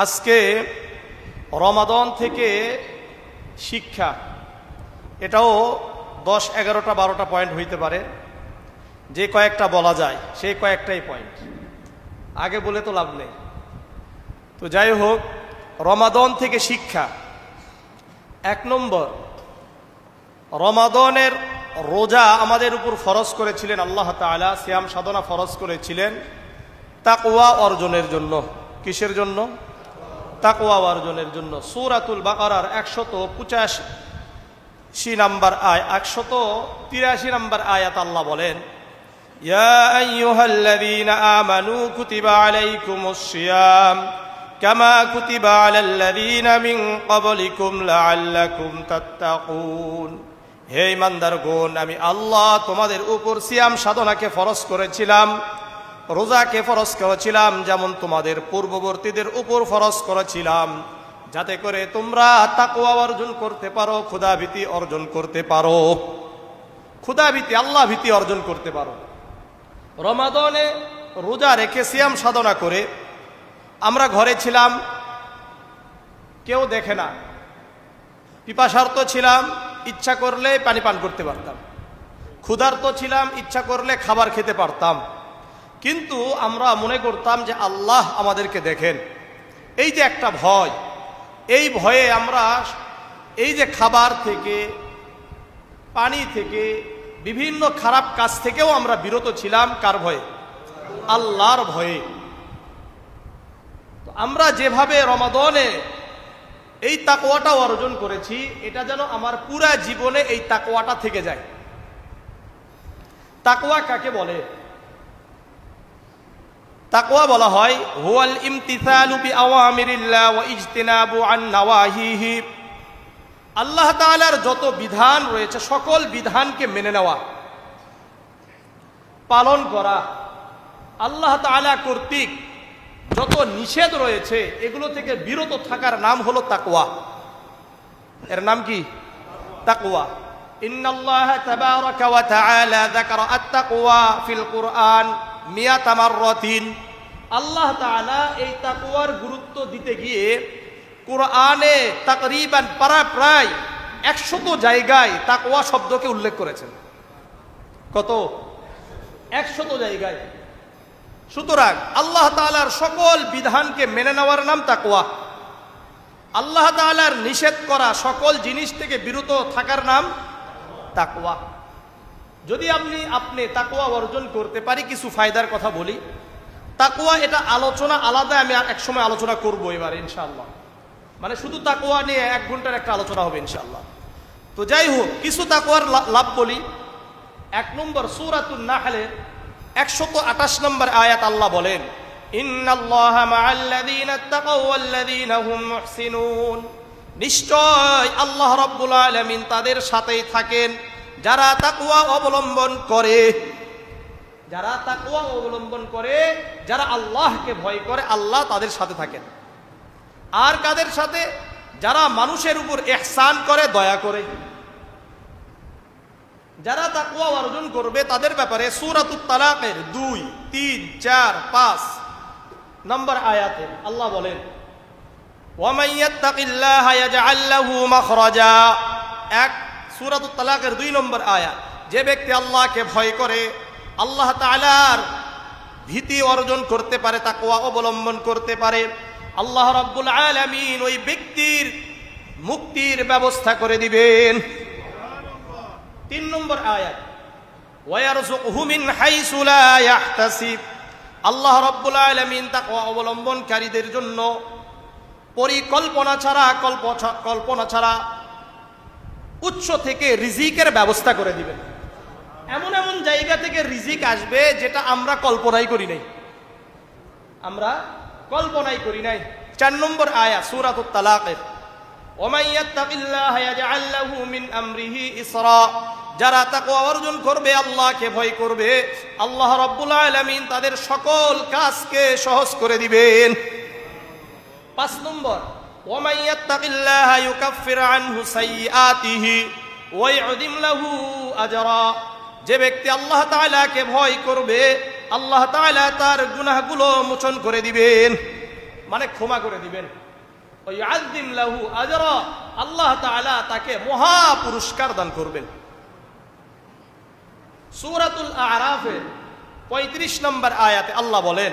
আজকে রমাদান থেকে শিক্ষা, এটাও 10, 11টা 12টা পয়েন্ট হইতে পারে। যে কয়েকটা বলা যায় সেই কয়েকটাই পয়েন্ট, আগে বলে তো লাভ নেই। তো যাই হোক, রমাদান থেকে শিক্ষা। 1 নম্বর, রমাদানের রোজা আমাদের উপর ফরজ করেছিলেন আল্লাহ তাআলা, সিয়াম সাধনা ফরজ করেছিলেন তাকওয়া অর্জনের জন্য। কিসের জন্য? তাকওয়া অর্জনের জন্য। সূরাতুল বাকারার 183 নম্বর 183 নম্বর আয়াত আল্লাহ বলেন, ইয়া আইয়ুহাল্লাযীনা আমানু কুতিবা আলাইকুমুস সিয়াম কামা কুতিবা আলাল্লাযীনা মিন ক্বাবলিকুম লাআল্লাকুম তাত্তাকুন। হে ঈমানদারগণ, আমি আল্লাহ তোমাদের উপর সিয়াম সাধনাকে ফরজ করেছিলাম, রোজাকে ফরজ করেছিলাম, যেমন তোমাদের পূর্ববর্তীদের উপর ফরজ করেছিলাম, যাতে করে তোমরা তাকওয়া অর্জন করতে পারো, খোদাভীতি অর্জন করতে পারো, খোদাভীতি আল্লাহ ভীতি অর্জন করতে পারো। রমাদানে রোজা রেখে সিয়াম সাধনা করে আমরা ঘরে ছিলাম, কেউ দেখে না, পিপাসার্ত ছিলাম, ইচ্ছা করলে পানি পান করতে পারতাম, ক্ষুধার্ত ছিলাম, ইচ্ছা করলে খাবার খেতে পারতাম, কিন্তু আমরা মনে করতাম যে আল্লাহ আমাদেরকে দেখেন। এই যে একটা ভয়, এই ভয়ে আমরা এই যে খাবার থেকে, পানি থেকে, বিভিন্ন খারাপ কাজ থেকেও আমরা বিরত ছিলাম। কার ভয়ে? আল্লাহর ভয়ে। তো আমরা যেভাবে রমাদানে এই তাকওয়াটা অর্জন করেছি, এটা যেন আমার পুরা জীবনে এই তাকওয়াটা থেকে যায়। তাকওয়া কাকে বলে? তাকওয়া বলা হয় হুয়াল ইমতিসালু বিআওয়ামিরিল্লাহ ওয়া ইজতিনাবু আন নাওয়াহিহি। আল্লাহ তাআলার যত বিধান রয়েছে সকল বিধানকে মেনে নেওয়া, পালন করা। আল্লাহ তাআলা কর্তৃক যত নিষেধ রয়েছে এগুলো থেকে বিরত থাকার নাম হলো তাকওয়া। এর নাম কি? তাকওয়া। ইন্নাল্লাহা তাবারাকা ওয়া তাআলা যাকারা আত-তাকওয়া ফিল কুরআন 100 মাররাতিন। আল্লাহ তাআলা এই তাকওয়ার গুরুত্ব দিতে গিয়ে কুরআনে তাকরিবান প্রায় 100 জায়গায় তাকওয়া শব্দকে উল্লেখ করেছেন। কত? 100 জায়গায়। সুতরাং আল্লাহ তাআলার সকল বিধানকে মেনে নেওয়ার নাম তাকওয়া। আল্লাহ তাআলার নিষেধ করা সকল জিনিস থেকে বিরত থাকার নাম তাকওয়া। যদি আপনি তাকওয়া অর্জন করতে পারি, কিছু ফায়দার কথা বলি। তাকওয়া এটা আলোচনা আলাদা, আমি এক সময় আলোচনা করব এবার ইনশাআল্লাহ। মানে শুধু তাকওয়া নিয়ে 1 ঘন্টার একটা আলোচনা হবে ইনশাআল্লাহ। তো যাই হোক, কিছু তাকওয়ার লাভ বলি। 1 নম্বর, সূরাতুন নাহলের 128 নম্বর আয়াত আল্লাহ বলেন, ইন্নাল্লাহা মা'আল্লাযীনা তাকাও ওয়াল্লাযীনা হুম মুহসিনুন। নিশ্চয় আল্লাহ রাব্বুল আলামিন তাদের সাথেই থাকেন যারা তাকওয়া অবলম্বন করে। যারা তাকওয়া অবলম্বন করে, যারা আল্লাহকে ভয় করে, আল্লাহ তাদের সাথে থাকেন। আর কাদের সাথে? যারা মানুষের উপর ইহসান করে, দয়া করে। যারা তাকওয়া অর্জন করবে তাদের ব্যাপারে সূরাতুত তালাকের 2, 3, 4, 5 নম্বর আয়াতে আল্লাহ বলেন, ওয়া মান ইয়াত্তাকিল্লাহা ইয়াজআল লাহু মাখরাজা। সূরাতুত তালাকের 2 নম্বর আয়াত। যে ব্যক্তি আল্লাহকে ভয় করে, আল্লাহ তাআলার ভীতি অর্জন করতে পারে, তাকওয়া অবলম্বন করতে পারে, আল্লাহ রাব্বুল আলামিন ওই ব্যক্তির মুক্তির ব্যবস্থা করে দিবেন। 3 নম্বর আয়াত, ওয়া ইয়ারযুকহু মিন হাইসু লা ইয়াহতাসিব। আল্লাহ রাব্বুল আলামিন তাকওয়া অবলম্বনকারীদের জন্য পরিকল্পনা ছাড়া উৎস থেকে রিজিকের ব্যবস্থা করে দিবেন। এমন এমন জায়গা থেকে রিজিক আসবে যেটা আমরা কল্পনাই করি নাই, আমরা কল্পনাই করি নাই। 4 নম্বর আয়াত সূরাতুত তালাকের, ওয়া মান ইয়াত্তাকিল্লাহা ইয়াজআল লাহু মিন আমরিহি ইসরা। যারা তাকওয়া অর্জন করবে, আল্লাহকে ভয় করবে, আল্লাহ রাব্বুল আলামিন তাদের সকল কাজকে সহজ করে দিবেন। 5 নম্বর, ওয়া মান ইয়াত্তাকিল্লাহা ইউকাফির আনহু সাইয়্যাতিহি ওয়া ইউযিম লাহু আজরা। যে ব্যক্তি আল্লাহ তাআলাকে ভয় করবে, আল্লাহ তাআলা তার গুনাহগুলো মোচন করে দিবেন। মানে ক্ষমা করে দিবেন। ওয়াইআযযিম লাহু আজরা, আল্লাহ তাআলা তাকে মহা পুরস্কার দান করবেন। সূরাতুল আ'রাফের 35 নম্বর আয়াতে আল্লাহ বলেন,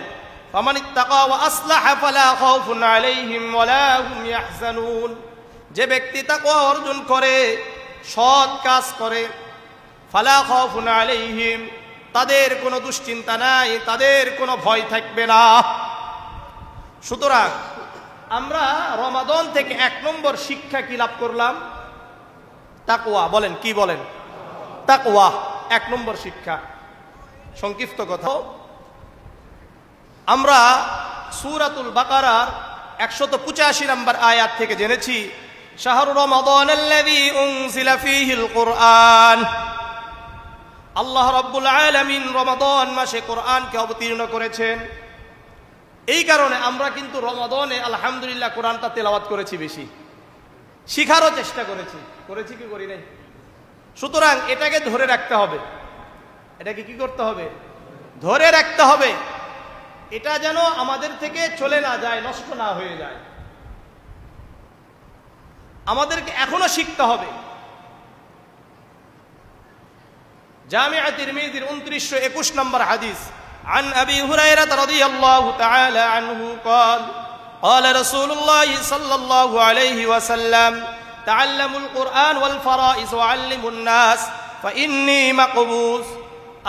ফামানিত্তাকা ওয়া আসলাহা ফালা খাউফুন আলাইহিম ওয়ালা হুম ইয়াহজানুন। যে ব্যক্তি তাকওয়া অর্জন করে, সৎ কাজ করে, ফালা খাউফুন আলাইহিম, তাদের কোনো দুশ্চিন্তা নাই, তাদের কোনো ভয় থাকবে না। সুতরাং আমরা রমাদান থেকে 1 নম্বর শিক্ষা কি লাভ করলাম? তাকওয়া। বলেন, কি বলেন? তাকওয়া 1 নম্বর শিক্ষা। সংক্ষিপ্ত কথা, আমরা সূরাতুল বাকারার 185 নম্বর আয়াত থেকে জেনেছি, শাহরু রমাদানাল্লাযী উনজিলা ফীহিল কুরআন। আল্লাহ রাব্বুল আলামিন রমাদান মাসে কোরআনকে অবতীর্ণ করেছেন। এই কারণে আমরা কিন্তু রমাদানে আলহামদুলিল্লাহ কোরআনটা তেলাওয়াত করেছি, বেশি শিখারও চেষ্টা করেছি কি করি নাই? সুতরাং এটাকে ধরে রাখতে হবে। এটাকে কি করতে হবে? ধরে রাখতে হবে। এটা যেন আমাদের থেকে চলে না যায়, নষ্ট না হয়ে যায়। আমাদেরকে এখনো শিখতে হবে। জামিআ তিরমিজির 2921 নম্বর হাদিস, عن أبي هريرة رضي الله تعالى عنه قال قال رسول الله صلى الله عليه وسلم تعلموا القرآن والفرائض وعلموا الناس فإني مقبوس।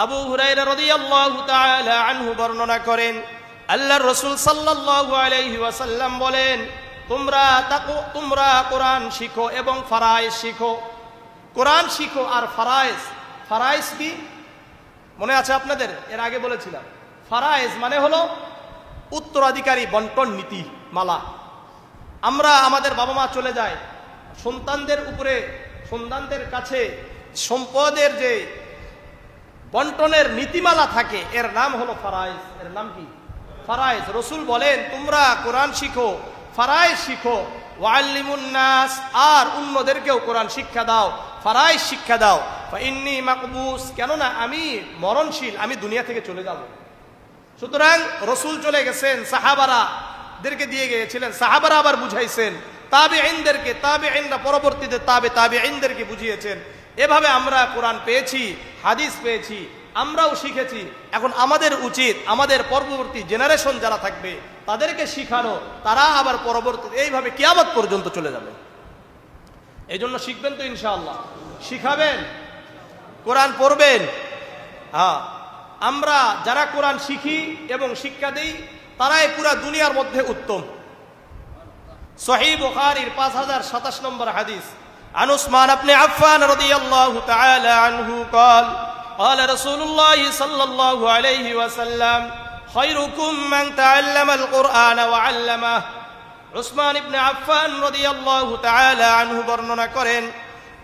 আবু হুরায়রা রাদিয়াল্লাহু তাআলা আনহু বর্ণনা করেন, আল্লাহর রাসূল সাল্লাল্লাহু আলাইহি ওয়াসাল্লাম বলেন, তোমরা কোরআন শিখো এবং ফরায়েজ শিখো। কোরআন শিখো আর ফরায়েজ কি মনে আছে আপনাদের? এর আগে বলেছিলাম। ফরায়েজ মানে হলো উত্তরাধিকারী বন্টন নীতি মালা। আমরা আমাদের বাবা মা চলে যায়, সন্তানদের কাছে সম্পদের যে বন্টনের নীতিমালা থাকে, এর নাম হলো ফরায়েজ। এর নাম কি? ফরায়েজ। রাসূল বলেন, তোমরা কোরআন শিখো, ফরায়েজ শিখো, ওয়াল্লিমুন নাস, আর অন্যদেরকেও কোরআন শিক্ষা দাও, ফরায়েজ শিক্ষা দাও। ফাইন্নী মাকবুস, কেননা আমি মরণশীল, আমি দুনিয়া থেকে চলে যাব। সুতরাং রাসূল চলে গেছেন, সাহাবারাদেরকে দিয়ে গিয়েছিলেন, সাহাবারা আবার বুঝাইছেন তাবেঈনদেরকে, তাবেঈনরা পরবর্তীতে তাবেঈনদেরকে বুঝিয়েছেন। এভাবে আমরা কোরআন পেয়েছি, হাদিস পেয়েছি, আমরাও শিখেছি। এখন আমাদের উচিত আমাদের পরবর্তী জেনারেশন যারা থাকবে তাদেরকে শিখানো, তারা আবার পরবর্তীতে এইভাবে কিয়ামত পর্যন্ত চলে যাবে। এই জন্য শিখবেন তো ইনশাআল্লাহ, শিখাবেন, কোরআন পড়বেন। হ্যাঁ, আমরা যারা কোরআন শিখি এবং শিক্ষা দেই তারাই পুরা দুনিয়ার মধ্যে উত্তম। সহিহ বুখারীর 5027 নম্বর হাদিস, عن عثمان بن عفان رضي الله تعالى عنه قال قال رسول الله صلى الله عليه وسلم خيركم من تعلم القرآن وعلمه। উসমান ইবনে আফফান রাদিয়াল্লাহু তাআলা আনহু বর্ণনা করেন,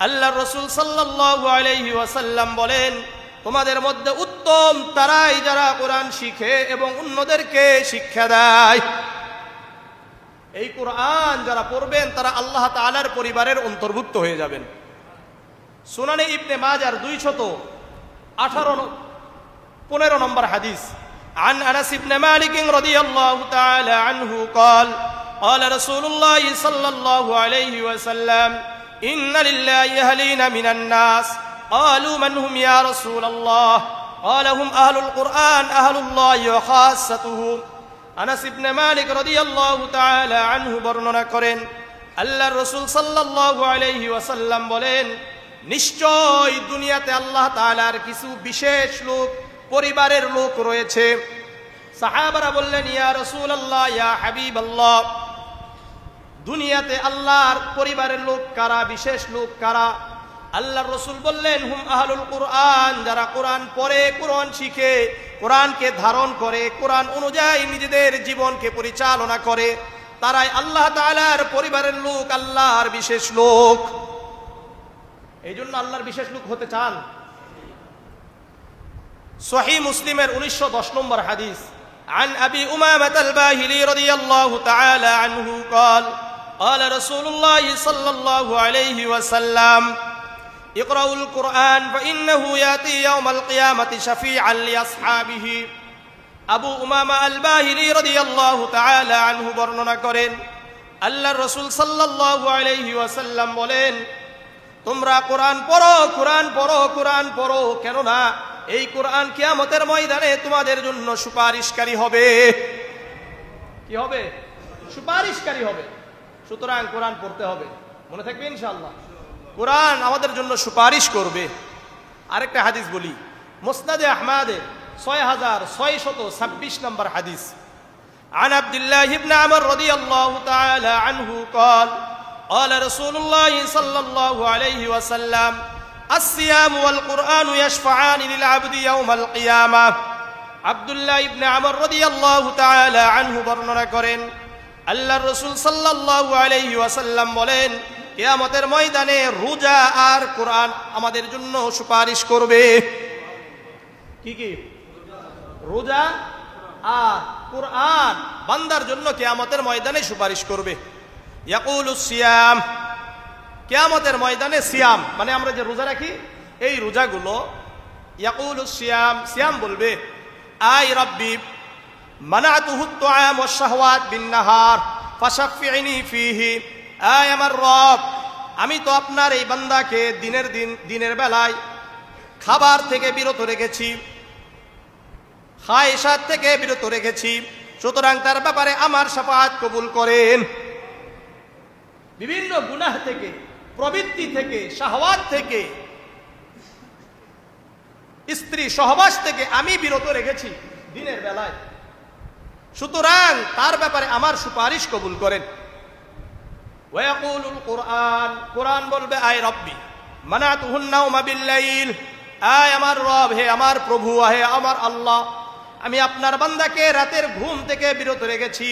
আল্লাহর রাসূল সাল্লাল্লাহু আলাইহি ওয়াসাল্লাম বলেন, তোমাদের মধ্যে উত্তম তারাই যারা কোরআন শিখে এবং অন্যদেরকে শিক্ষা দেয়। এই কোরআন যারা পড়বেন তারা আল্লাহ তাআলার পরিবারের অন্তর্ভুক্ত হয়ে যাবেন। সুনানে ইবনে মাজার 215 নম্বর হাদিস, عن أنس بن مالك رضي الله تعالى عنه قال قال رسول الله صلى الله عليه وسلم إن لله أهلين من الناس قالوا من هم يا رسول الله قال هم أهل القرآن أهل الله وخاصته। আনাস ইবনে মালিক রাদিয়াল্লাহু তাআলা আনহু বর্ণনা করেন, আল্লাহর রাসূল সাল্লাল্লাহু আলাইহি ওয়াসাল্লাম বলেন, নিশ্চয় দুনিয়াতে আল্লাহ তাআলার কিছু বিশেষ লোক, পরিবারের লোক রয়েছে। সাহাবারা বললেন, ইয়া রাসূলুল্লাহ, ইয়া হাবিবাল্লাহ, দুনিয়াতে আল্লাহর পরিবারের লোক কারা, বিশেষ লোক কারা? আল্লাহর রাসূল বললেন, হুম আহলুল কুরআন, যারা কোরআন পড়ে, কোরআন শিখে, কোরআনকে ধারণ করে, কোরআন অনুযায়ী নিজেদের জীবনকে পরিচালনা করে, তারাই আল্লাহ তাআলার পরিবারের লোক, আল্লাহর বিশেষ লোক। এই জন্য আল্লাহর বিশেষ লোক হতে চান? সহিহ মুসলিমের 1910 নম্বর হাদিস, عن أبي أمامة الباهلي رضي الله تعالى عنه قال قال رسول الله صلى الله عليه وسلم اقرأوا القرآن فإنه يأتي يوم القيامة شفيعا لأصحابه। আবু উমামা আল বাহিলি রাদিয়াল্লাহু তাআলা আনহু বর্ণনা করেন, আল্লাহর রাসূল সাল্লাল্লাহু আলাইহি ওয়াসাল্লাম বলেন, তোমরা কোরআন পড়ো, কোরআন পড়ো, কোরআন পড়ো, কেননা এই কোরআন কিয়ামতের ময়দানে তোমাদের জন্য সুপারিশকারী হবে। কি হবে? সুপারিশকারী হবে। সুতরাং কোরআন পড়তে হবে, মনে থাকবে ইনশাআল্লাহ। কোরআন আমাদের জন্য সুপারিশ করবে। আরেকটা হাদিস বলি, মুসনাদে আহমদে 6626 নম্বর হাদিস, عن عبد الله بن عمرو رضي الله تعالى عنه قال قال رسول الله صلى الله عليه وسلم الصيام والقرآن يشفعان للعبد يوم القيامة। আব্দুল্লাহ ইবনে আমর রাদিয়াল্লাহু তাআলা আনহু বর্ণনা করেন, আল্লাহর রাসূল সাল্লাল্লাহু আলাইহি ওয়াসাল্লাম বলেন, কিয়ামতের ময়দানে রোজা আর কোরআন আমাদের জন্য সুপারিশ করবে। কি কি? রোজা আর কোরআন বান্দার জন্য কিয়ামতের ময়দানে সুপারিশ করবে। ইয়াকুলুস সিয়াম, কিয়ামতের ময়দানে সিয়াম মানে আমরা যে রোজা রাখি এই রোজাগুলো, ইয়াকুলুস সিয়াম, সিয়াম বলবে, আই রাব্বি মানাতুহু আত-তাআম ওয়াশ-শাহওয়াত বিন-নাহার ফাশাফি'নি ফীহি, আয় আমার রব, আমি তো আপনার এই বান্দাকে দিনের বেলায় খাবার থেকে বিরত রেখেছি, খায়সাত থেকে বিরত রেখেছি, সুতরাং তার ব্যাপারে আমার শাফাআত কবুল করেন। বিভিন্ন গুনাহ থেকে, প্রবৃত্তি থেকে, শাহওয়াত থেকে, স্ত্রী সহবাস থেকে আমি বিরত রেখেছি দিনের বেলায়, সুতরাং তার ব্যাপারে আমার সুপারিশ কবুল করেন। ওয়ায়াকুলুল কুরআন, কুরআন বলবে, আয় রব্বি মানাতুহুন নাওমা বিল-লাইল, আয় আমার রব, হে আমার প্রভু, হে আমার আল্লাহ, আমি আপনার বান্দাকে রাতের ঘুম থেকে বিরত রেখেছি,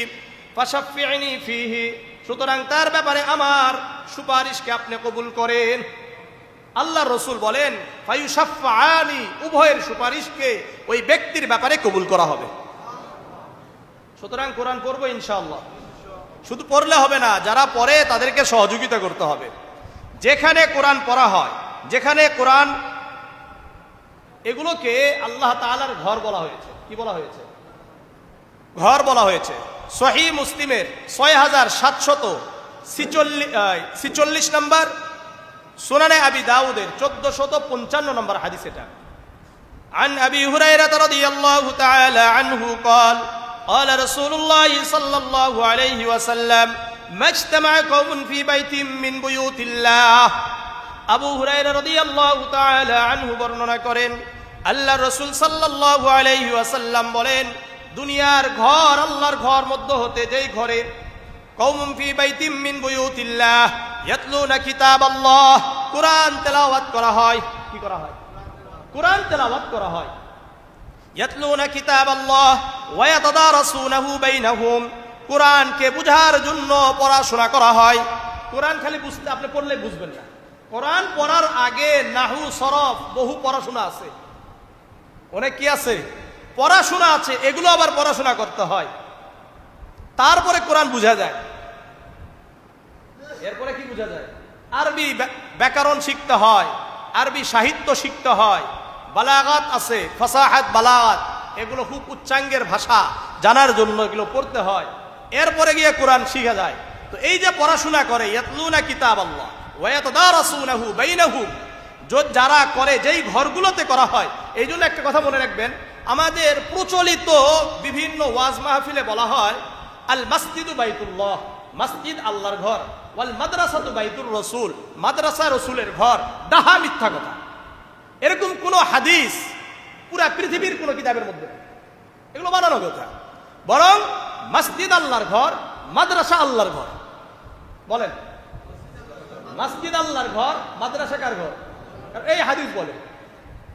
ফাশাফি'নি ফীহি, সুতরাং তার ব্যাপারে আমার সুপারিশকে আপনি কবুল করেন। আল্লাহ রাসূল বলেন, ফায়ুশাফফাআনি, উভয়ের সুপারিশকে ওই ব্যক্তির ব্যাপারে কবুল করা হবে। সুতরাং কোরআন পড়বো ইনশাআল্লাহ। শুধু পড়লে হবে না, যারা পড়ে তাদেরকে সহযোগিতা করতে হবে। যেখানে কোরআন পড়া হয়, যেখানে কোরআন, এগুলোকে আল্লাহ তাআলার ঘর বলা হয়েছে। কি বলা হয়েছে? ঘর বলা হয়েছে। সহিহ মুসলিমের 6746 নম্বর, সুনানে আবি দাউদের 1455 নম্বর হাদিস এটা। عن أبي هريرة رضي الله تعالى عنه قال قال رسول الله صلى الله عليه وسلم ما اجتمع قوم في بيت من بيوت الله। আবু হুরায়রা রাদিয়াল্লাহু তাআলা আনহু বর্ণনা করেন, আল্লাহ রাসূল সাল্লাল্লাহু আলাইহি ওয়াসাল্লাম বলেন, দুনিয়ার ঘর, আল্লাহর ঘর মধ্য হতে যেই ঘরে কওমুম ফি বাইতিম মিন বুয়ুতিল্লাহ ইয়াতলুনা কিতাবাল্লাহ, কুরআন তেলাওয়াত করা হয়। কি করা হয়? কুরআন তেলাওয়াত করা হয়। ইয়াতলুনা কিতাবাল্লাহ ওয়া ইয়াতাদারাসুনাহু বাইনাহুম, কুরআনকে বুঝার জন্য পড়াশোনা করা হয়। কুরআন খালি বুঝতে, আপনি পড়লে বুঝবেন না। কোরআন পড়ার আগে নাহু, সরফ, বহু পড়াশোনা আছে, অনেক কি আছে, পড়াশোনা আছে, এগুলো আবার পড়াশোনা করতে হয়, তারপরে কোরআন বুঝা যায়। এরপরে কি বুঝা যায়? আরবি ব্যাকরণ শিখতে হয়, আরবি সাহিত্য শিখতে হয়, বালাগাত আছে, ফাসাহাত, বালাগাত, এগুলো খুব উচ্চাঙ্গের ভাষা জানার জন্য এগুলো পড়তে হয়, এরপরে গিয়ে কোরআন শিখা যায়। তো এই যে পড়াশোনা করে, ইয়াতলুনা কিতাবাল্লাহ ওয়া ইয়াতাদারাসুনাহু বাইনাহুম, যারা করে, যেই ঘরগুলোতে করা হয়। এই জন্য একটা কথা মনে রাখবেন, আমাদের প্রচলিত বিভিন্ন ওয়াজ মাহফিলে বলা হয় আল মাসজিদু বাইতুল্লাহ, মসজিদ আল্লাহর ঘর, ওয়াল মাদ্রাসাতু বাইতুর রাসূল, মাদ্রাসা রাসূলের ঘর। ডাহা মিথ্যা কথা। এরকম কোন হাদিস পুরা পৃথিবীর কোন কিতাবের মধ্যে, এগুলো বানানো কথা। বরং মসজিদ আল্লাহর ঘর, মাদ্রাসা আল্লাহর ঘর। বলেন, মসজিদ আল্লাহর ঘর, মাদ্রাসা কার ঘর? এই হাদিস বলে।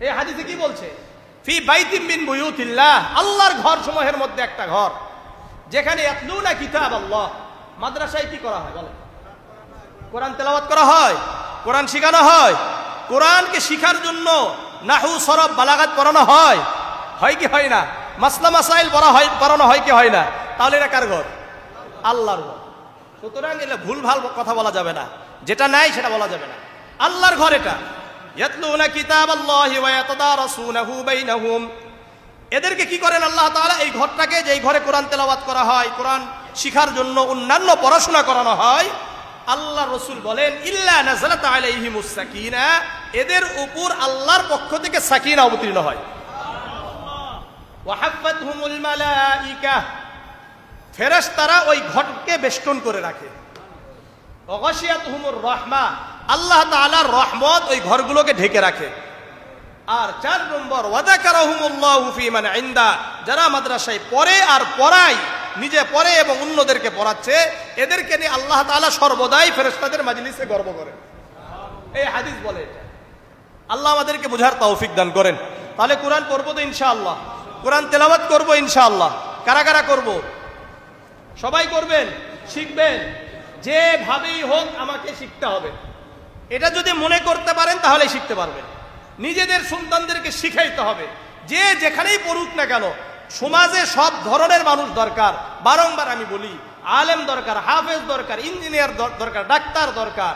এই হাদিসে কি বলছে? ফি বাইতিম মিন বুয়ুতিল্লাহ, আল্লাহর ঘর সমূহের মধ্যে একটা ঘর, যেখানে ইয়াতলুনা কিতাবাল্লাহ, মাদ্রাসায় কি করা হয়? বলে, কোরআন তেলাওয়াত করা হয়, কোরআন শেখানো হয়। কোরআনকে শিখার জন্য নাহু, সরফ, বালাগাত পড়ানো হয়, হয় কি হয় না? মাসলা মাসাইল পড়ানো হয় কি হয় না? তাহলে এটা কার ঘর? আল্লাহর ঘর। সুতরাং এটা ভুলভাল কথা বলা যাবে না, যেটা নাই সেটা বলা যাবে না। আল্লাহর ঘর এটা। ইয়াতলুনা কিতাবাল্লাহি ওয়া ইয়াতাদারাসুনাহু বাইনাহুম, এদেরকে কি করেন আল্লাহ তাআলা? এই ঘরটাকে, যেই ঘরে কোরআন তেলাওয়াত করা হয়, কোরআন শিখার জন্য অন্যান্য পড়াশোনা করানো হয়, আল্লাহ রসুল বলেন ইল্লা নাযালাত আলাইহিমুস সাকিনা, এদের উপর আল্লাহর পক্ষ থেকে সাকিনা অবতীর্ণ হয়। ওয়া হাফাতহুমুল মালাইকা, ফেরেশতারা ওই ঘরকে বেষ্টন করে রাখে। ওয়া গাশিয়াতহুমুর রাহমা, আল্লাহ তাআলার রহমত ওই ঘরগুলোকে ঢেকে রাখে। আর 4 নম্বর, ওয়া যাকারাহুমুল্লাহু ফী মান ইনদা, যারা মাদ্রাসায় পড়ে আর পড়ায়, নিজে পড়ে এবং অন্যদেরকে পড়াচ্ছে, এদেরকে নিয়ে আল্লাহ তাআলা সর্বদাই ফেরেশতাদের মাজলিসে গর্ব করেন। এই হাদিস বলে। আল্লাহ আমাদেরকে বোঝার তৌফিক দান করেন। তাহলে কোরআন পড়বো তো ইনশাআল্লাহ, কোরআন তেলাওয়াত করবো ইনশাআল্লাহ। কারা কারা করব? সবাই করবেন, শিখবেন। যেভাবেই হোক আমাকে শিখতে হবে, এটা যদি মনে করতে পারেন তাহলে শিখতে পারবেন। নিজেদের সন্তানদেরকে শিখাইতে হবে, যে যেখানেই পড়ুক না কেন। সমাজে সব ধরনের মানুষ দরকার, বারংবার আমি বলি। আলেম দরকার, হাফেজ দরকার, ইঞ্জিনিয়ার দরকার, ডাক্তার দরকার,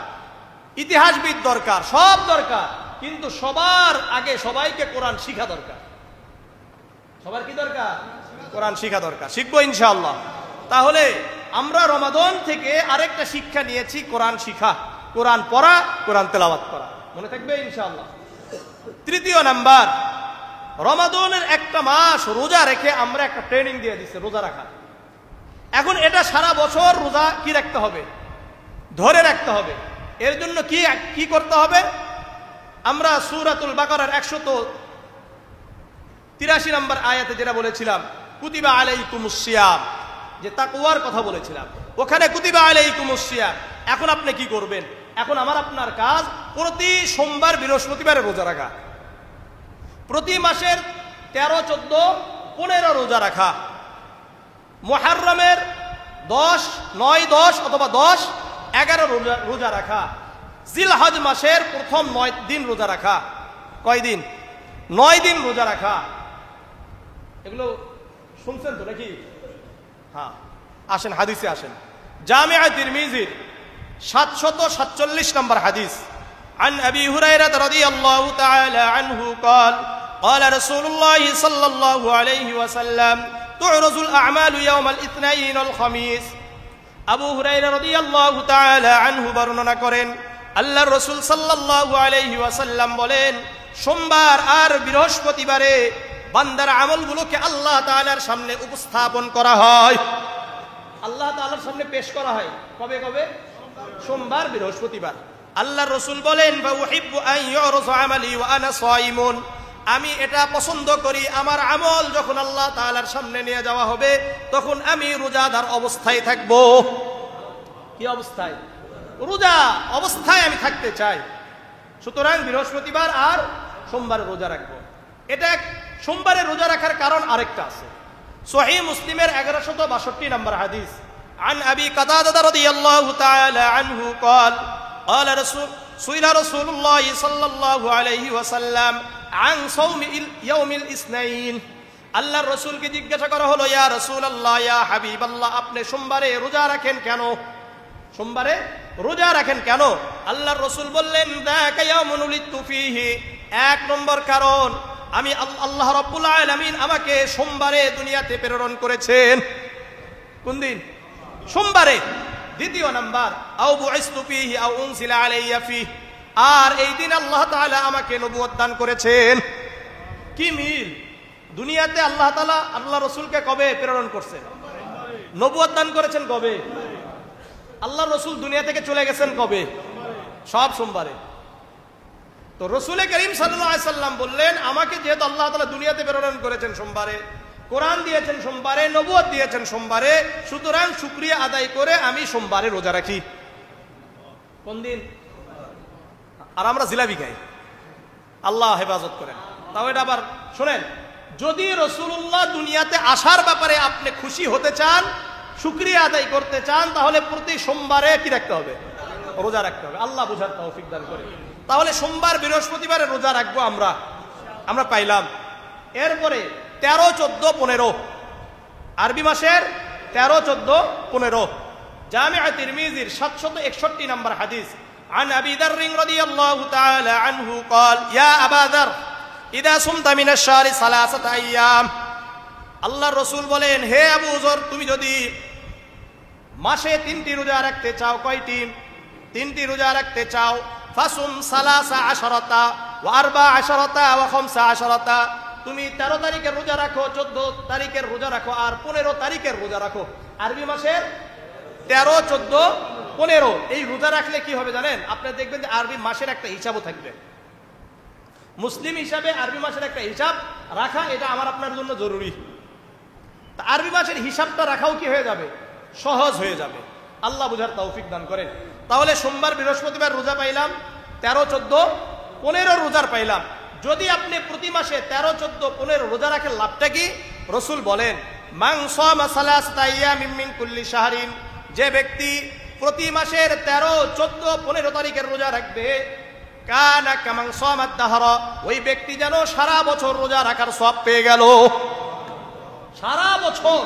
ইতিহাসবিদ দরকার, সব দরকার। কিন্তু সবার আগে সবাইকে কোরআন শিখা দরকার। সবার কি দরকার? কোরআন শিখা দরকার। শিখবো ইনশাআল্লাহ। তাহলে আমরা রমাদান থেকে আরেকটা শিক্ষা নিয়েছি, কোরআন শিখা, কোরআন পড়া, কোরআন তেলাওয়াত করা। মনে থাকবে ইনশাআল্লাহ। তৃতীয় নাম্বার, রমাদানের একটা মাস রোজা রেখে আমরা একটা ট্রেনিং দিয়ে দিচ্ছি রোজা রাখা। এখন এটা সারা বছর রোজা কি রাখতে হবে? ধরে রাখতে হবে। এর জন্য কি করতে হবে? আমরা সূরাতুল বাকারার 183 নম্বর আয়াতে যেটা বলেছিলাম, কুতিবা আলাইকুমুস সিয়াম, যে তাকওয়ার কথা বলেছিলাম, ওখানে কুতিবা আলাইকুমুস সিয়াম। এখন আপনি কি করবেন? এখন আমার আপনার কাজ প্রতি সোমবার বৃহস্পতিবারে রোজা রাখা, প্রতি মাসের 13, 14, 15 রোজা রাখা, মুহররমের 10, 9, 10 অথবা 10, 11 রোজা রাখা, জিলহজ মাসের প্রথম 9 দিন রোজা রাখা। কয়দিন? 9 দিন রোজা রাখা। এগুলো শুনছেন তো নাকি? হ্যাঁ, আসেন হাদিসে আসেন। জামিআ তিরমিজির 747 নম্বর হাদিস। عن أبي هريرة رضي الله تعالى عنه قال قال رسول الله صلى الله عليه وسلم تعرض الأعمال يوم الاثنين والخميس। আবু হুরায়রা রাদিয়াল্লাহু তাআলা আনহু বর্ণনা করেন, আল্লাহর রাসূল সাল্লাল্লাহু আলাইহি ওয়াসাল্লাম বলেন, সোমবার আর বৃহস্পতিবারে বান্দার আমলগুলোকে আল্লাহ তাআলার সামনে উপস্থাপন করা হয়। আল্লাহ তাআলার সামনে পেশ করা হয় কবে কবে? সোমবার, বৃহস্পতিবার। আল্লাহর রাসূল বলেন, ফাউহিব্বু আন ইউরসা আমালি ওয়া আনা সাইমুন, আমি এটা পছন্দ করি, আমার আমল যখন আল্লাহ তাআলার সামনে নিয়ে যাওয়া হবে তখন আমি রোজাদার অবস্থায় থাকব। কি অবস্থায়? রোজা অবস্থায় আমি থাকতে চাই। সুতরাং বৃহস্পতিবার আর সোমবারে রোজা রাখবো। এটা সোমবারে রোজা রাখার কারণ আরেকটা আছে। সহিহ মুসলিমের 1162 নম্বর হাদিস। عن أبي قتادة رضي الله تعالى عنه قال قال سئل رسول الله صلى الله عليه وسلم عن صوم يوم الاثنين। আল্লাহর রাসূলকে জিজ্ঞাসা করা হলো, ইয়া রাসূলুল্লাহ, ইয়া হাবিবাল্লাহ, আপনি সোমবারে রোজা রাখেন কেন? সোমবারে রোজা রাখেন কেন? আল্লাহর রাসূল বললেন, যাকা ইয়াউমুন উলিদতু ফীহি, 1 নম্বর কারণ, আমি আল্লাহ রাব্বুল আলামিন আমাকে সোমবারে দুনিয়াতে প্রেরণ করেছেন। কোন দিন? সোমবারে। দ্বিতীয় নাম্বার, আও বুইসতু ফীহি আও উনজিলা আলাইয়া ফীহি, আর এই দিন আল্লাহ তাআলা আমাকে নবুয়ত দান করেছেন। কি মিল? দুনিয়াতে আল্লাহ তাআলা আল্লাহ রাসূলকে কবে প্রেরণ করছেন? নবুয়ত দান করেছেন কবে? আল্লাহ রাসূল দুনিয়া থেকে চলে গেছেন কবে? সব সোমবারে। তো রাসূল করিম সাল্লাল্লাহু আলাইহি সাল্লাম বললেন, আমাকে যেহেতু আল্লাহ তাআলা দুনিয়াতে প্রেরণ করেছেন সোমবারে, কোরআন দিয়েছেন সোমবারে, নবুয়ত দিয়েছেন সোমবারে, সুতরাং শুকরিয়া আদায় করে আমি সোমবারে রোজা রাখি। কোন দিন? আর আমরা জিলাপি খাই। আল্লাহ হেফাজত করেন। তাও এটা আবার শোনেন, যদি রাসূলুল্লাহ দুনিয়াতে আসার ব্যাপারে আপনি খুশি হতে চান, শুকরিয়া আদায় করতে চান, তাহলে প্রতি সোমবারে কি রাখতে হবে? রোজা রাখতে হবে। আল্লাহ বুঝার তৌফিক দান করে। তাহলে সোমবার বৃহস্পতিবারে রোজা রাখবো আমরা পাইলাম। এরপরে 13, 14, 15 আরবি মাসের 13, 14, 15 জামিআ তিরমিজির 761 নম্বর হাদিস। عن أبي ذر رضي الله تعالى عنه قال يا أبا ذر إذا صمت من الشهر 3 أيام আল্লাহর রাসূল বলেন, হে আবু যর, তুমি যদি মাসে 3টি রোজা রাখতে চাও, কয়টি? 3টি রোজা রাখতে চাও, ফাসুম সালাসা আশরাতা ওয়া আরবা আশরাতা ওয়া খামসা আশরাতা, তুমি 13 তারিখের রোজা রাখো, 14 তারিখের রোজা রাখো, আর 15 তারিখের রোজা রাখো। আরবি মাসের 13, 14, 15 এই রোজা রাখলে কি হবে জানেন? আপনি দেখবেন যে আরবি মাসের একটা হিসাবও থাকবে। মুসলিম হিসাবে আরবি মাসের একটা হিসাব রাখা, এটা আমার আপনার জন্য জরুরি। তা আরবি মাসের হিসাবটা রাখাও কি হয়ে যাবে? সহজ হয়ে যাবে। আল্লাহ বুঝার তৌফিক দান করেন। তাহলে সোমবার বৃহস্পতিবার রোজা পাইলাম, 13, 14, 15 রোজার পাইলাম। যদি আপনি প্রতি মাসে 13, 14, 15 রোজা রাখেন, লাভটা কি? রসুল বলেন, মান সামা সালাসাতা আইয়ামিন মিন কুল্লি শাহরিন, যে ব্যক্তি প্রতি মাসের 13, 14, 15 তারিখের রোজা রাখবে, কানা কামান সামাদ দাহরা, ওই ব্যক্তি যেন সারা বছর রোজা রাখার সওয়াব পেয়ে গেল। সারা বছর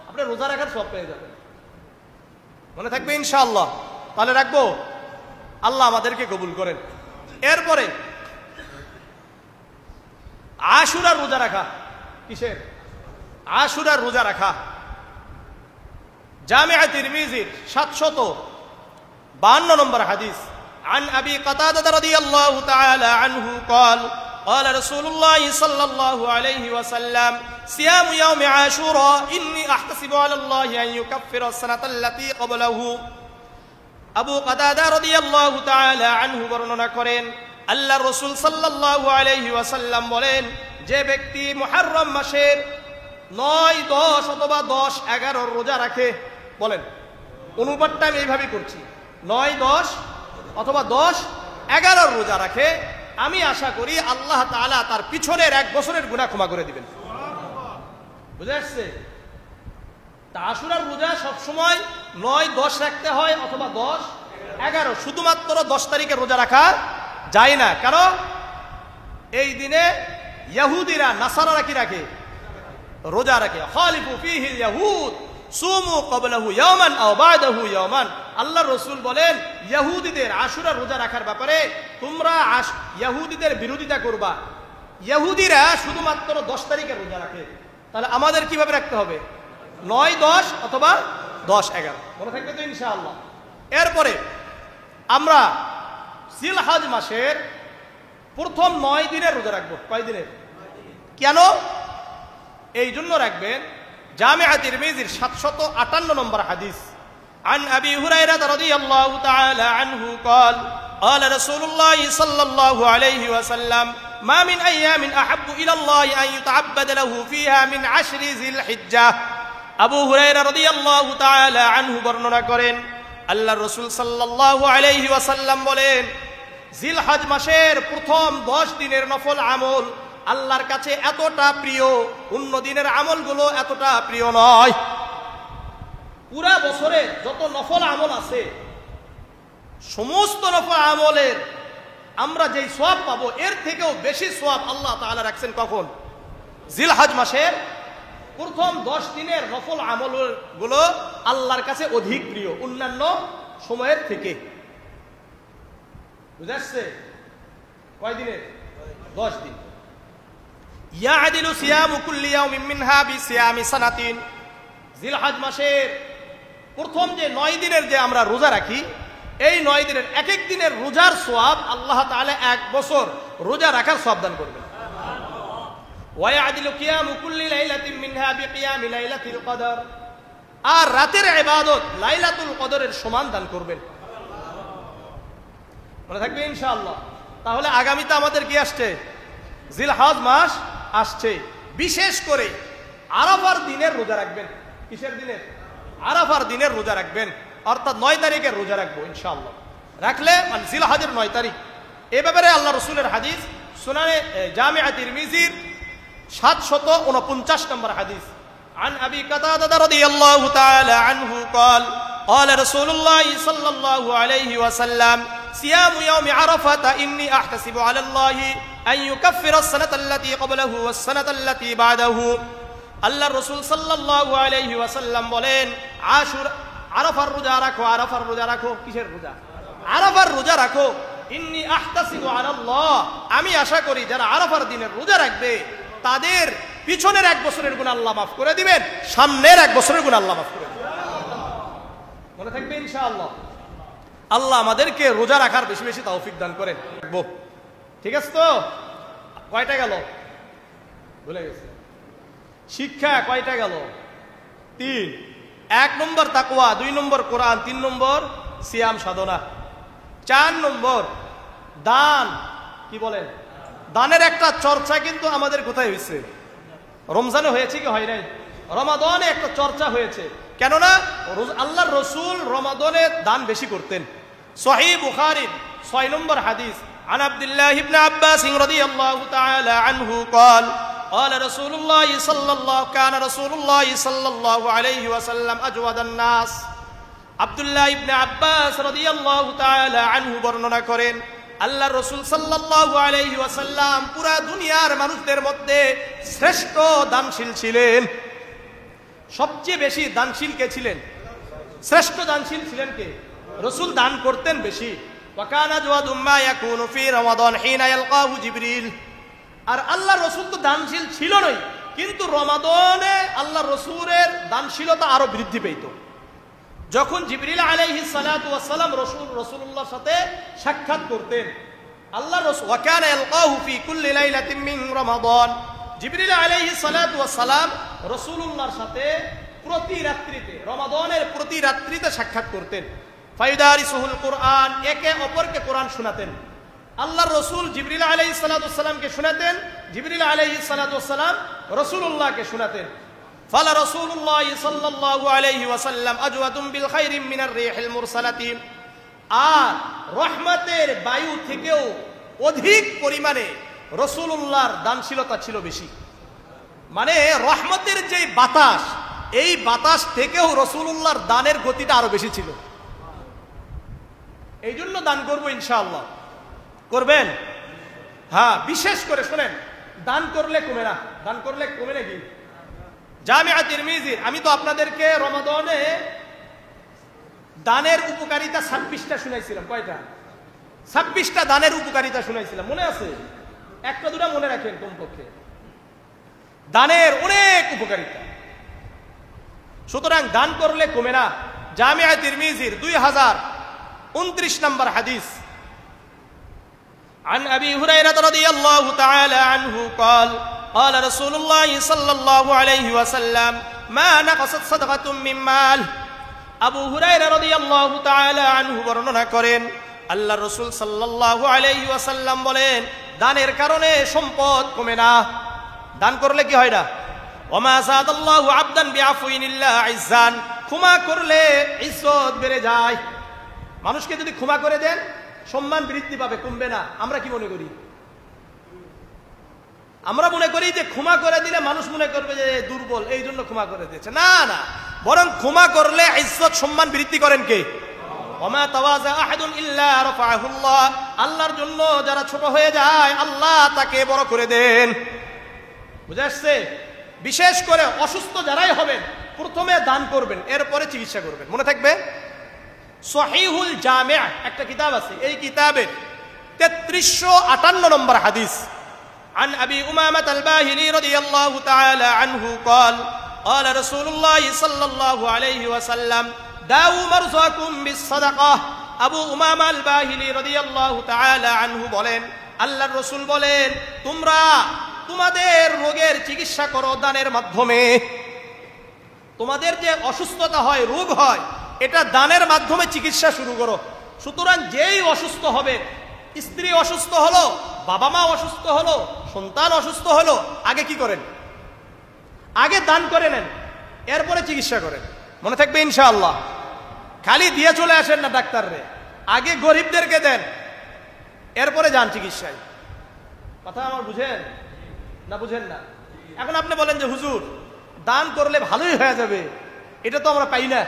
আপনি রোজা রাখার সওয়াব পেয়ে যাবেন। মনে থাকবে ইনশাআল্লাহ? তাহলে রাখবো। আল্লাহ আমাদেরকে কবুল করেন। এরপরে আশুরার রোজা রাখা। কিসের? আশুরার রোজা রাখা। জামিআ তিরমিজির 752 নম্বর হাদিস, عن أبي قتادة رضي الله تعالى عنه قال قال رسول الله صلى الله عليه وسلم صيام يوم عاشوراء إني أحتسب على الله أن يكفر السنة التي قبله। আবু কাতাদা রাদিয়াল্লাহু তাআলা আনহু বর্ণনা করেন, আল্লাহর রাসূল সাল্লাল্লাহু আলাইহি ওয়াসাল্লাম বলেন, যে ব্যক্তি মুহররম মাসের 9, 10 অথবা 10, 11 রোজা রাখে, বলেন অনুপাতটা আমি এইভাবে করছি, 9, 10 অথবা 10, 11 রোজা রাখে, আমি আশা করি আল্লাহ তাআলা তার পিছনের 1 বছরের গুনাহ ক্ষমা করে দিবেন। বুঝা যাচ্ছে? আশুরার রোজা সবসময় 9, 10 রাখতে হয় অথবা 10, 11। শুধুমাত্র 10 তারিখে রোজা রাখা যায় না। কারণ এই দিনে ইহুদিরা, নাসারারা কি রাখে? রোজা রাখে। খালিফু ফীহিল ইয়াহুদ সুমু ক্বাবলাহু ইয়াওমান আও বা'দাহু ইয়াওমান। আল্লাহর রাসূল বলেন, ইহুদিদের আশুরা রোজা রাখার ব্যাপারে তোমরা ইহুদিদের বিরোধিতা করবা। ইহুদিরা শুধুমাত্র 10 তারিখে রোজা রাখে। তাহলে আমাদের কিভাবে রাখতে হবে? 9, 10 অথবা 10, 11। মনে থাকবে তো ইনশাআল্লাহ? এরপরে আমরা জিলহজ মাসের প্রথম 9 দিনের রোজা রাখবো। কয় দিনের? কেন? এই জন্য রাখবেন, জামিআ তিরমিজির 758 নম্বর হাদিস, عن أبي هريرة رضي الله تعالى عنه قال قال رسول الله صلى الله عليه وسلم ما من أيام أحب إلى الله أن يتعبد له فيها من 10 ذي الحجة। আবু হুরায়রা রাদিয়াল্লাহু তাআলা আনহু বর্ণনা করেন, আল্লাহর রাসূল সাল্লাল্লাহু আলাইহি ওয়াসাল্লাম বলেন, জিলহজ মাসের প্রথম 10 দিনের নফল আমল আল্লাহর কাছে এতটা প্রিয়, অন্য দিনের আমলগুলো এতটা প্রিয় নয়। পুরা বছরে যত নফল আমল আছে, সমস্ত নফল আমলের আমরা যেই সওয়াব পাবো, এর থেকেও বেশি সওয়াব আল্লাহ তাআলা রাখছেন কখন? জিলহজ মাসের প্রথম 10 দিনের নফল আমলগুলো আল্লাহর কাছে অধিক প্রিয় অন্যান্য সময়ের থেকে। বুঝাচ্ছে? কয় দিনের? 10 দিন। ইয়াদিলু সিয়ামু কুল্লি ইয়াউমিন মিনহা বিসিয়ামি সানাতিন। জিলহজ মাসের প্রথম যে 9 দিনের যে আমরা রোজা রাখি, এই 9 দিনের এক এক দিনের রোজার সওয়াব আল্লাহ তাআলা 1 বছর রোজা রাখার সওয়াব দান করবেন। ওয়ায়াদিলু কিয়ামু কুল্লি লাইলাতিন মিনহা বিকিয়ামি লাইলাতিল কদর। আর রাতের ইবাদত লাইলাতুল কদরের সমান দান করবেন। মনে থাকবে ইনশাআল্লাহ? তাহলে আগামীতে আমাদের কি আসছে? জিলহজ মাস আসছে। বিশেষ করে আরাফার দিনের রোজা রাখবেন। কিসের দিনের? আরাফার দিনের রোজা রাখবেন, অর্থাৎ 9 তারিখের রোজা রাখবো ইনশাআল্লাহ। রাখলে মানে জিলহজের 9 তারিখ। এই ব্যাপারে আল্লাহ রাসূলের হাদিস সুনানে জামিআ তিরমিজির 749 নম্বর হাদিস, عن أبي قتادة رضي الله تعالى عنه قال قال رسول الله صلى الله عليه وسلم صيام يوم عرفة إني أحتسب على الله أن يكفر السنة التي قبله والسنة التي بعده। আল্লাহর রাসূল সাল্লাল্লাহু আলাইহি ওয়াসাল্লাম বলেন, আরাফার রোজা রাখো, আরাফার রোজা রাখো। কিসের রোজা? আরাফার রোজা রাখো। ইন্নী আহতাসিবু আলাল্লাহ, আমি আশা করি যারা আরাফার দিনের রোজা রাখবে তাদের পিছনের 1 বছরের গুনাহ আল্লাহ মাফ করে দিবেন, সামনের 1 বছরের গুনাহ আল্লাহ মাফ করে দিবেন। মনে থাকবে ইনশাআল্লাহ। আল্লাহ আমাদেরকে রোজা রাখার বেশি বেশি তৌফিক দান করেন। ঠিক আছে তো? কয়টা গেল? ভুলে গেছে। শিক্ষা কয়টা গেল? 3। 1 নম্বর তাকওয়া, 2 নম্বর কোরআন, 3 নম্বর সিয়াম সাধনা, 4 নম্বর দান। কি বলেন? দানের একটা চর্চা কিন্তু আমাদের কোথায় হয়েছে? রমজানে হয়েছে কি হয় নাই? রমাদানে একটা চর্চা হয়েছে। কেননা আল্লাহর রসুল রমাদানে দান বেশি করতেন। সহিহ বুখারীর 6 নম্বর হাদিস, عن عبد الله بن عباس رضي الله تعالى عنه قال قال رسول الله صلى الله كان رسول الله صلى الله عليه وسلم أجود الناس। আব্দুল্লাহ ইবনে আব্বাস রাদিয়াল্লাহু তাআলা আনহু বর্ণনা করেন, আল্লাহর রাসূল সাল্লাল্লাহু আলাইহি ওয়াসাল্লাম পুরা দুনিয়ার মানুষদের মধ্যে শ্রেষ্ঠ দানশীল ছিলেন। সবচেয়ে বেশি দানশীল কে ছিলেন? শ্রেষ্ঠ দানশীল ছিলেন কে? রাসূল দান করতেন বেশি। ওয়াকানা জওয়াদুম মা ইয়াকুনু ফি রমাদান হিনা ইয়ালকাহু জিবরিল। আর আল্লাহর রাসূল তো দানশীল ছিল নয়, কিন্তু রমাদানে আল্লাহর রাসূলের দানশীলতা আরো বৃদ্ধি পেত। যখন জিবরিল আলাইহিস সালাতু ওয়াস সালাম রাসূলুল্লাহর সাথে সাক্ষাৎ করতেন, আল্লাহর রাসূল ওয়াকানা ইয়ালকাহু ফি কুল্লি লাইলাতিন মিন রমাদান, জিবরিল আলাইহিস সালাতু ওয়াস সালাম রাসূলুল্লাহর সাথে প্রতি রাত্রিতে, রমাদানের প্রতি রাত্রিতে সাক্ষাৎ করতেন। ফায়দারিসুল কুরআন, একে অপরকে কোরআন শোনাতেন। আল্লাহর রাসূল জিবরিল আলাইহিস সালাতু ওয়াস সালামকে শোনাতেন, জিবরিল আলাইহিস সালাতু ওয়াস সালাম রাসূলুল্লাহকে শোনাতেন। ফালা রাসূলুল্লাহ সাল্লাল্লাহু আলাইহি ওয়াসাল্লাম আজওয়াদুম বিল খায়রিম মিনার রিহিল মুরসালাতি। আর রহমতের বায়ু থেকেও অধিক পরিমাণে রাসূলুল্লাহর দানশীলতা ছিল বেশি। মানে রহমতের যে বাতাস, এই বাতাস থেকেও রাসূলুল্লাহর দানের গতিটা আরো বেশি ছিল। এই জন্য দান করবো ইনশাআল্লাহ। করবেন? হ্যাঁ, বিশেষ করে শোনেন, দান করলে কমে না। দান করলে কমে নাকি? জামিয়া তিরমিজির, আমি তো আপনাদেরকে রমাদানে দানের উপকারিতা 26টা শুনাইছিলাম। কয়টা? 26টা দানের উপকারিতা শুনাইছিলাম, মনে আছে? একটা দুটা মনে রাখেন কমপক্ষে। দানের অনেক উপকারিতা। সুতরাং দান করলে কমে না। জামিয়া তিরমিজির 2029 নম্বর হাদিস, عن أبي هريرة رضي الله تعالى عنه قال قال رسول الله صلى الله عليه وسلم ما نقصت صدقة من مال। আবু হুরায়রা রাদিয়াল্লাহু তাআলা আনহু বর্ণনা করেন, আল্লাহর রাসূল সাল্লাল্লাহু আলাইহি ওয়াসাল্লাম বলেন, দানের কারণে সম্পদ কমে না। দান করলে কি হয় না? ওমা যাদাল্লাহু আবদান বিআফওয়িন ইল্লা ইজ্জান। ক্ষমা করলে ইজ্জত বেড়ে যায়। মানুষকে যদি ক্ষমা করে দেন, সম্মান বৃদ্ধি পাবে, কমবে না। আমরা কি মনে করি? আমরা মনে করি যে ক্ষমা করে দিলে মানুষ মনে করবে যে দুর্বল, এই জন্য ক্ষমা করে দিয়েছে। না না, বরং ক্ষমা করলে ইজ্জত সম্মান বৃদ্ধি করেন কে? ওমা তাওয়াজা আহাদুন ইল্লা রাফাহুল্লাহ। আল্লাহর জন্য যারা ছোট হয়ে যায়, আল্লাহ তাকে বড় করে দেন। বুঝে আসছে? বিশেষ করে অসুস্থ যারাই হবেন, প্রথমে দান করবেন, এরপরে চিকিৎসা করবেন। মনে থাকবে? সহিহুল জামি' একটা কিতাব আছে, এই কিতাবের 3358 নম্বর হাদিস, عن أبي أمامة الباهلي رضي الله تعالى عنه قال قال رسول الله صلى الله عليه وسلم داووا مرضاكم بالصدقة। আবু উমামা আল বাহিলি রাদিয়াল্লাহু তাআলা আনহু বলেন, আল্লাহর রাসূল বলেন, তোমরা তোমাদের রোগের চিকিৎসা করো দানের মাধ্যমে। তোমাদের যে অসুস্থতা হয়, রোগ হয়, এটা দানের মাধ্যমে চিকিৎসা শুরু করো। সুতরাং যেই অসুস্থ হবে, স্ত্রী অসুস্থ হলো, বাবা মা অসুস্থ হলো, সন্তান অসুস্থ হলো, আগে কি করেন? আগে দান করে নেন, এরপরে চিকিৎসা করেন। মনে থাকবে ইনশাআল্লাহ। খালি দিয়ে চলে আসেন না ডাক্তাররে, আগে গরিবদেরকে দেন, এরপরে যান চিকিৎসায়। কথা আমার বুঝেন না? বুঝেন না? এখন আপনি বলেন যে হুজুর দান করলে ভালোই হয়ে যাবে, এটা তো আমরা পাই না।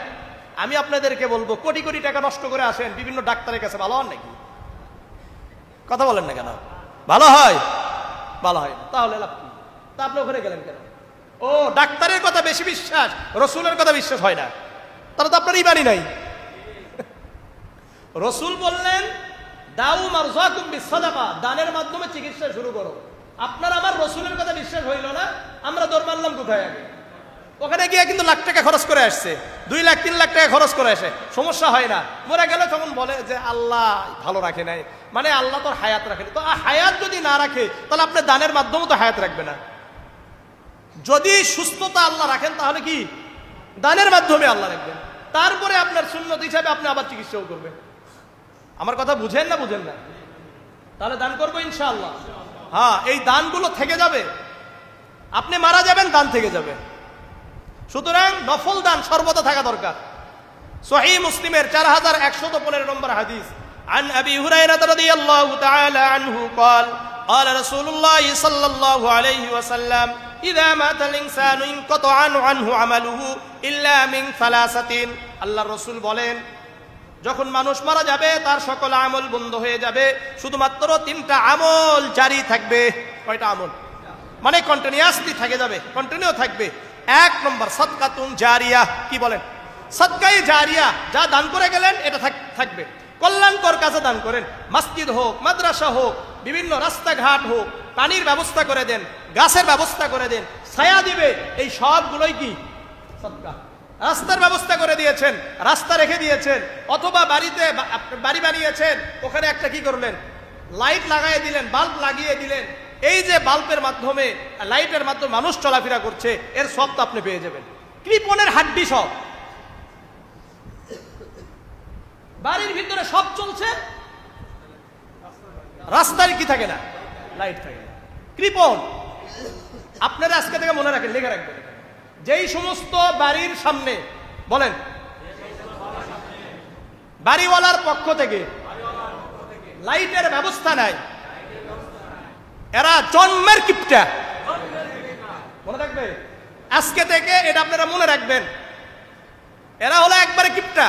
আমি আপনাদেরকে বলবো, কোটি কোটি টাকা নষ্ট করে আসেন বিভিন্ন ডাক্তারের কাছে, ভালো হন নাকি? কথা বলেন না কেন? ভালো হয়? ভালো হয় না, তাহলে লাভ কি? তা আপনি ওখানে গেলেন কেন? ও, ডাক্তারের কথা বেশি বিশ্বাস, রসুলের কথা বিশ্বাস হয় না, তাহলে তো আপনার ইমানই নাই। রসুল বললেন দাউ মারযাকুম বিসসাদাকা, দানের মাধ্যমে চিকিৎসা শুরু করো। আপনার আমার রসুলের কথা বিশ্বাস হইল না, আমরা দৌড় মারলাম কোথায় আগে? ওখানে গিয়ে কিন্তু লাখ টাকা খরচ করে আসছে, 2 লাখ 3 লাখ টাকা খরচ করে আসে, সমস্যা হয় না। মরে গেলে তখন বলে যে আল্লাহ ভালো রাখে নাই, মানে আল্লাহ তোর হায়াত রাখে। তো হায়াত যদি না রাখে তাহলে আপনি দানের মাধ্যমে তো হায়াত রাখবে না। যদি সুস্থতা আল্লাহ রাখেন তাহলে কি দানের মাধ্যমে আল্লাহ রাখবেন, তারপরে আপনার সুন্নত হিসাবে আপনি আবার চিকিৎসাও করবেন। আমার কথা বুঝেন না? বুঝেন না? তাহলে দান করবো ইনশাআল্লাহ। হ্যাঁ, এই দানগুলো থেকে যাবে, আপনি মারা যাবেন দান থেকে যাবে। সুতরাং নফল দান সর্বদা থাকা দরকার। সহিহ মুসলিমের 4115 নম্বর হাদিস, عن أبي هريرة رضي الله تعالى عنه قال قال رسول الله صلى الله عليه وسلم إذا مات الإنسان انقطع عنه عمله إلا من ثلاثة। আল্লাহর রাসূল বলেন, যখন মানুষ মারা যাবে তার সকল আমল বন্ধ হয়ে যাবে, শুধুমাত্র 3টা আমল জারি থাকবে। কয়টা আমল? মানে কন্টিনিউয়াসলি থেকে যাবে, কন্টিনিউ থাকবে। 1 নম্বর সাদকাতুন জারিয়া। কি বলেন? সাদকায়ে জারিয়া, যা দান করে গেলেন এটা থাকবে। কল্যাণকর কাজে দান করেন, মসজিদ হোক, মাদ্রাসা হোক, বিভিন্ন রাস্তাঘাট হোক, পানির ব্যবস্থা করে দেন, গাছের ব্যবস্থা করে দেন, ছায়া দিবে, এই সবগুলোই কি সাদকা। রাস্তার ব্যবস্থা করে দিয়েছেন, রাস্তা রেখে দিয়েছেন, অথবা বাড়িতে বাড়ি বানিয়েছেন, ওখানে একটা কি করলেন, লাইট লাগাই দিলেন, বাল্ব লাগিয়ে দিলেন। এই যে বাল্বের মাধ্যমে, লাইটের মাধ্যমে মানুষ চলাফেরা করছে, এর সব তো আপনি পেয়ে যাবেন। কৃপণের হাড্ডি সব, বাড়ির ভিতরে সব চলছে, রাস্তায় কি থাকে না, লাইট থাকে না। কৃপণ। আপনারা আজকে থেকে মনে রাখেন, লেখা রাখবেন, যেই সমস্ত বাড়ির সামনে, বলেন, বাড়িওয়ালার পক্ষ থেকে লাইটের ব্যবস্থা নাই, এরা জন্মের কিপটা। মনে রাখবে, আজকে থেকে এটা আপনারা মনে রাখবেন, এরা হলো একবারে কিপটা।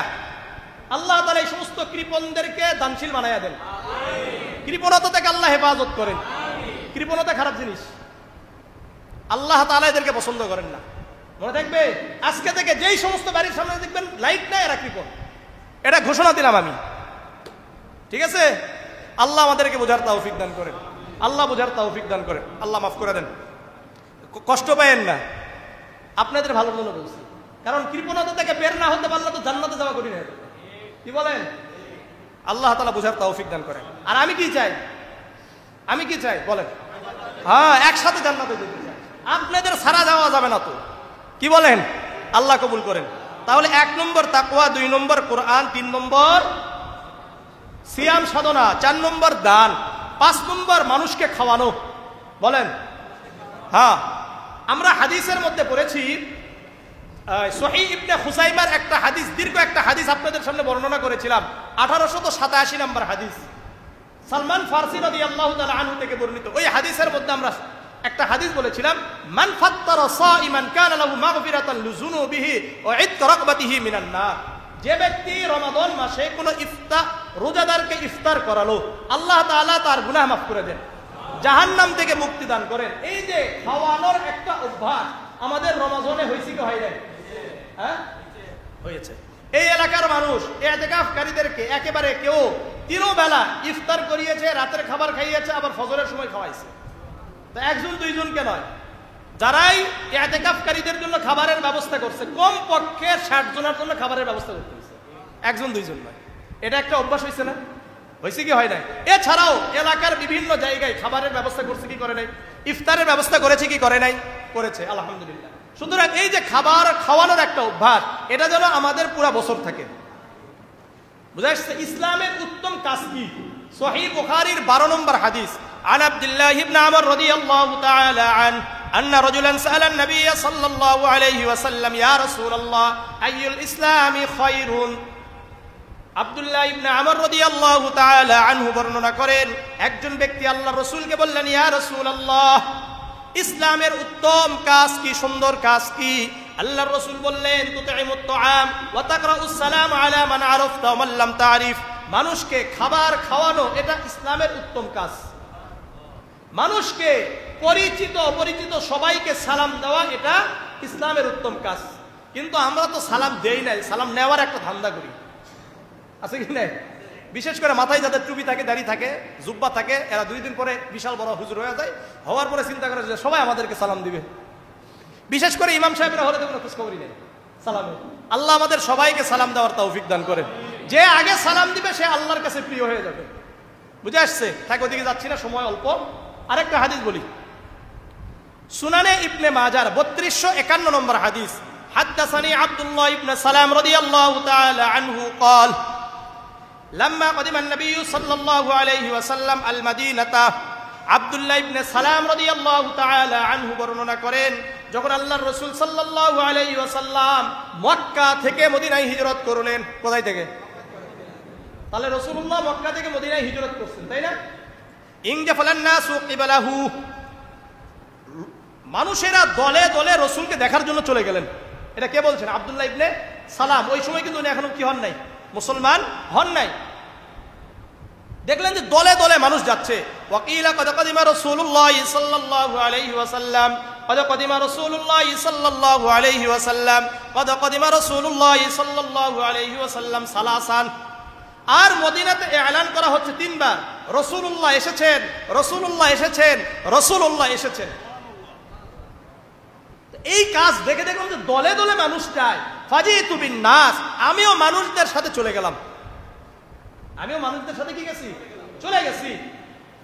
আল্লাহ তাআলা এই সমস্ত কৃপণদেরকে দানশীল বানায়া দেন। কৃপণতা থেকে আল্লাহ হেফাজত করেন। কৃপণতা খারাপ জিনিস, আল্লাহ তাআলা এদেরকে পছন্দ করেন না। মনে থাকবে, আজকে থেকে যেই সমস্ত বাড়ির সামনে দেখবেন লাইট নাই, এরা কৃপণ। এটা ঘোষণা দিলাম আমি, ঠিক আছে? আল্লাহ আমাদেরকে বোঝার তৌফিক দান করেন, আল্লাহ বোঝার তৌফিক দান করেন, আল্লাহ মাফ করে দেন। কষ্ট পায়েন না, আপনাদের ভালো জন্য বলছি। কারণ কৃপণতা থেকে বের না হতে পারলে তো জান্নাতে যাওয়া কঠিন হয়ে যাবে। কি বলেন? আল্লাহ তাআলা বোঝার তৌফিক দান করেন। আর আমি কি চাই? আমি কি চাই বলেন? হ্যাঁ, একসাথে জান্নাতে যেতে চাই। আপনাদের সারা যাওয়া যাবে না তো। কি বলেন? আল্লাহ কবুল করেন। তাহলে 1 নম্বর তাকওয়া, 2 নম্বর কোরআন, 3 নম্বর সিয়াম সাধনা, 4 নম্বর দান, 5 নম্বর মানুষকে খাওয়ানো। বলেন? হ্যাঁ, আমরা হাদিসের মধ্যে পড়েছি, সহিহ ইবনে খুসাইমার একটা হাদিস, দীর্ঘ একটা হাদিস আপনাদের সামনে বর্ণনা করেছিলাম, 1887 নম্বর হাদিস, সালমান ফারসি রাদিয়াল্লাহু তাআলা আনহু থেকে বর্ণিত। ওই হাদিসের মধ্যে আমরা একটা হাদিস বলেছিলাম, মান ফাত্তারা সাইমান কানা লাহু মাগফিরাতান লিযুনুবিহি ওয়া ইতকা রাকবাতিহি মিনান নার। যে ব্যক্তি রমাদান মাসে কোনো রোজাদারকে ইফতার করালো, আল্লাহ তাআলা তার গুনাহ মাফ করে দেন, জাহান্নাম থেকে মুক্তি দান করেন। এই যে খাওয়ানোর একটা অভ্যাস আমাদের রমাদানে হয়েছে কি হয় নাই? হ্যাঁ, হয়েছে। এই এলাকার মানুষ ইতিকাফকারীদেরকে একেবারে কেউ 3 বেলা ইফতার করিয়েছে, রাতের খাবার খাইয়েছে, আবার ফজরের সময় খাওয়াইছে। তো 1-2 জনকে নয়, যারাই ইতিকাফকারীদের জন্য খাবারের ব্যবস্থা করছে, কম পক্ষে 60 জনের জন্য খাবারের ব্যবস্থা করতে হয়েছে, 1-2 জন নয়। এটা একটা অভ্যাস হয়েছে না? হয়েছে কি হয় নাই? এছাড়াও এলাকার বিভিন্ন জায়গায় খাবারের ব্যবস্থা করছে কি করে নাই? ইফতারের ব্যবস্থা করেছে কি করে নাই? করেছে, আলহামদুলিল্লাহ। সুতরাং এই যে খাবার খাওয়ানোর একটা অভ্যাস, এটা যেন আমাদের পুরা বছর থাকে। বুঝা যাচ্ছে ইসলামের উত্তম কাজ কি? সহিহ বুখারীর 12 নম্বর হাদিস, আন আব্দুল্লাহ ইবনে আমর রাদিয়াল্লাহু তাআলা আন আন্না রাজুলান সাআলা an-নাবিয়্য সাল্লাল্লাহু আলাইহি ওয়াসাল্লাম ইয়া রাসূলুল্লাহ আইয়ুল ইসলামি খায়রুন। আব্দুল্লাহ ইবনে আমর রাদিয়াল্লাহু তাআলা আনহু বর্ণনা করেন, একজন ব্যক্তি আল্লাহর রাসূলকে বললেন, ইয়া রাসূলুল্লাহ, ইসলামের উত্তম কাজ কি, সুন্দর কাজ কি? আল্লাহর রাসূল বললেন, তুতঈমুত তাআম ওয়া তাকরাউস সালাম আলা মান আরাফতা ওয়া মান লাম তারিফ। মানুষকে খাবার খাওয়ানো এটা ইসলামের উত্তম কাজ। মানুষকে পরিচিত অপরিচিত সবাইকে সালাম দেওয়া এটা ইসলামের উত্তম কাজ। কিন্তু আমরা তো সালাম দেই নাই, সালাম নেওয়ার একটা ধান্দা করি, আছে কি না? বিশেষ করে মাথায় যাদের টুপি থাকে, দাড়ি থাকে, জুব্বা থাকে, এরা 2 দিন পরে বিশাল বড় হুজুর হয়ে যায়। হওয়ার পরে চিন্তা করে যে সবাই আমাদেরকে সালাম দিবে। বিশেষ করে ইমাম সাহেবরা হলে তো কোনো খোঁজখবরই নেই সালামে। আল্লাহ আমাদের সবাইকে সালাম দেওয়ার তৌফিক দান করেন। যে আগে সালাম দিবে সে আল্লাহর কাছে প্রিয় হয়ে যাবে। বুঝে আসছে? থাক, ওদিকে যাচ্ছি না, সময় অল্প। আরেকটা হাদিস বলি, সুনানে ইবনে মাজার 3251 নম্বর হাদিস। হাদাসানি আব্দুল্লাহ ইবনে সালাম রাদিয়াল্লাহু তাআলা আনহু قال لما قدم النبي صلى الله عليه وسلم المدينة আব্দুল্লাহ ইবনে সালাম রাদিয়াল্লাহু তাআলা আনহু বর্ণনা করেন, যখন আল্লাহর রাসূল সাল্লাল্লাহু আলাইহি ওয়াসাল্লাম মক্কা থেকে মদিনায় হিজরত করলেন। কোথায় থেকে? তাহলে রাসূলুল্লাহ মক্কা থেকে মদিনায় হিজরত করছেন, তাই না? ইনজাফালান নাসু কিবালাহু, মানুষেরা দলে দলে রাসূলকে দেখার জন্য চলে গেলেন। এটা কে বলছেন? আব্দুল্লাহ ইবনে সালাম। ওই সময় কিন্তু উনি এখনো কি হন নাই, মুসলমান হন নাই। দেখলেন যে দলে দলে মানুষ যাচ্ছে। ওয়াকিলা কদ কদিমা রাসূলুল্লাহ সাল্লাল্লাহু আলাইহি ওয়াসাল্লাম, কদ কদিমা রাসূলুল্লাহ সাল্লাল্লাহু আলাইহি ওয়াসাল্লাম, কদ কদিমা রাসূলুল্লাহ সাল্লাল্লাহু আলাইহি ওয়াসাল্লাম সালাসান। আর মদিনাতে এলান করা হচ্ছে 3 বার, রাসূলুল্লাহ এসেছেন, রাসূলুল্লাহ এসেছেন, রাসূলুল্লাহ এসেছেন। এই কাজ দেখে দেখলাম যে দলে দলে মানুষ যায়। ফাজিতু বিন নাস, আমিও মানুষদের সাথে চলে গেলাম। আমিও মানুষদের সাথে কি গেছি? চলে গেছি।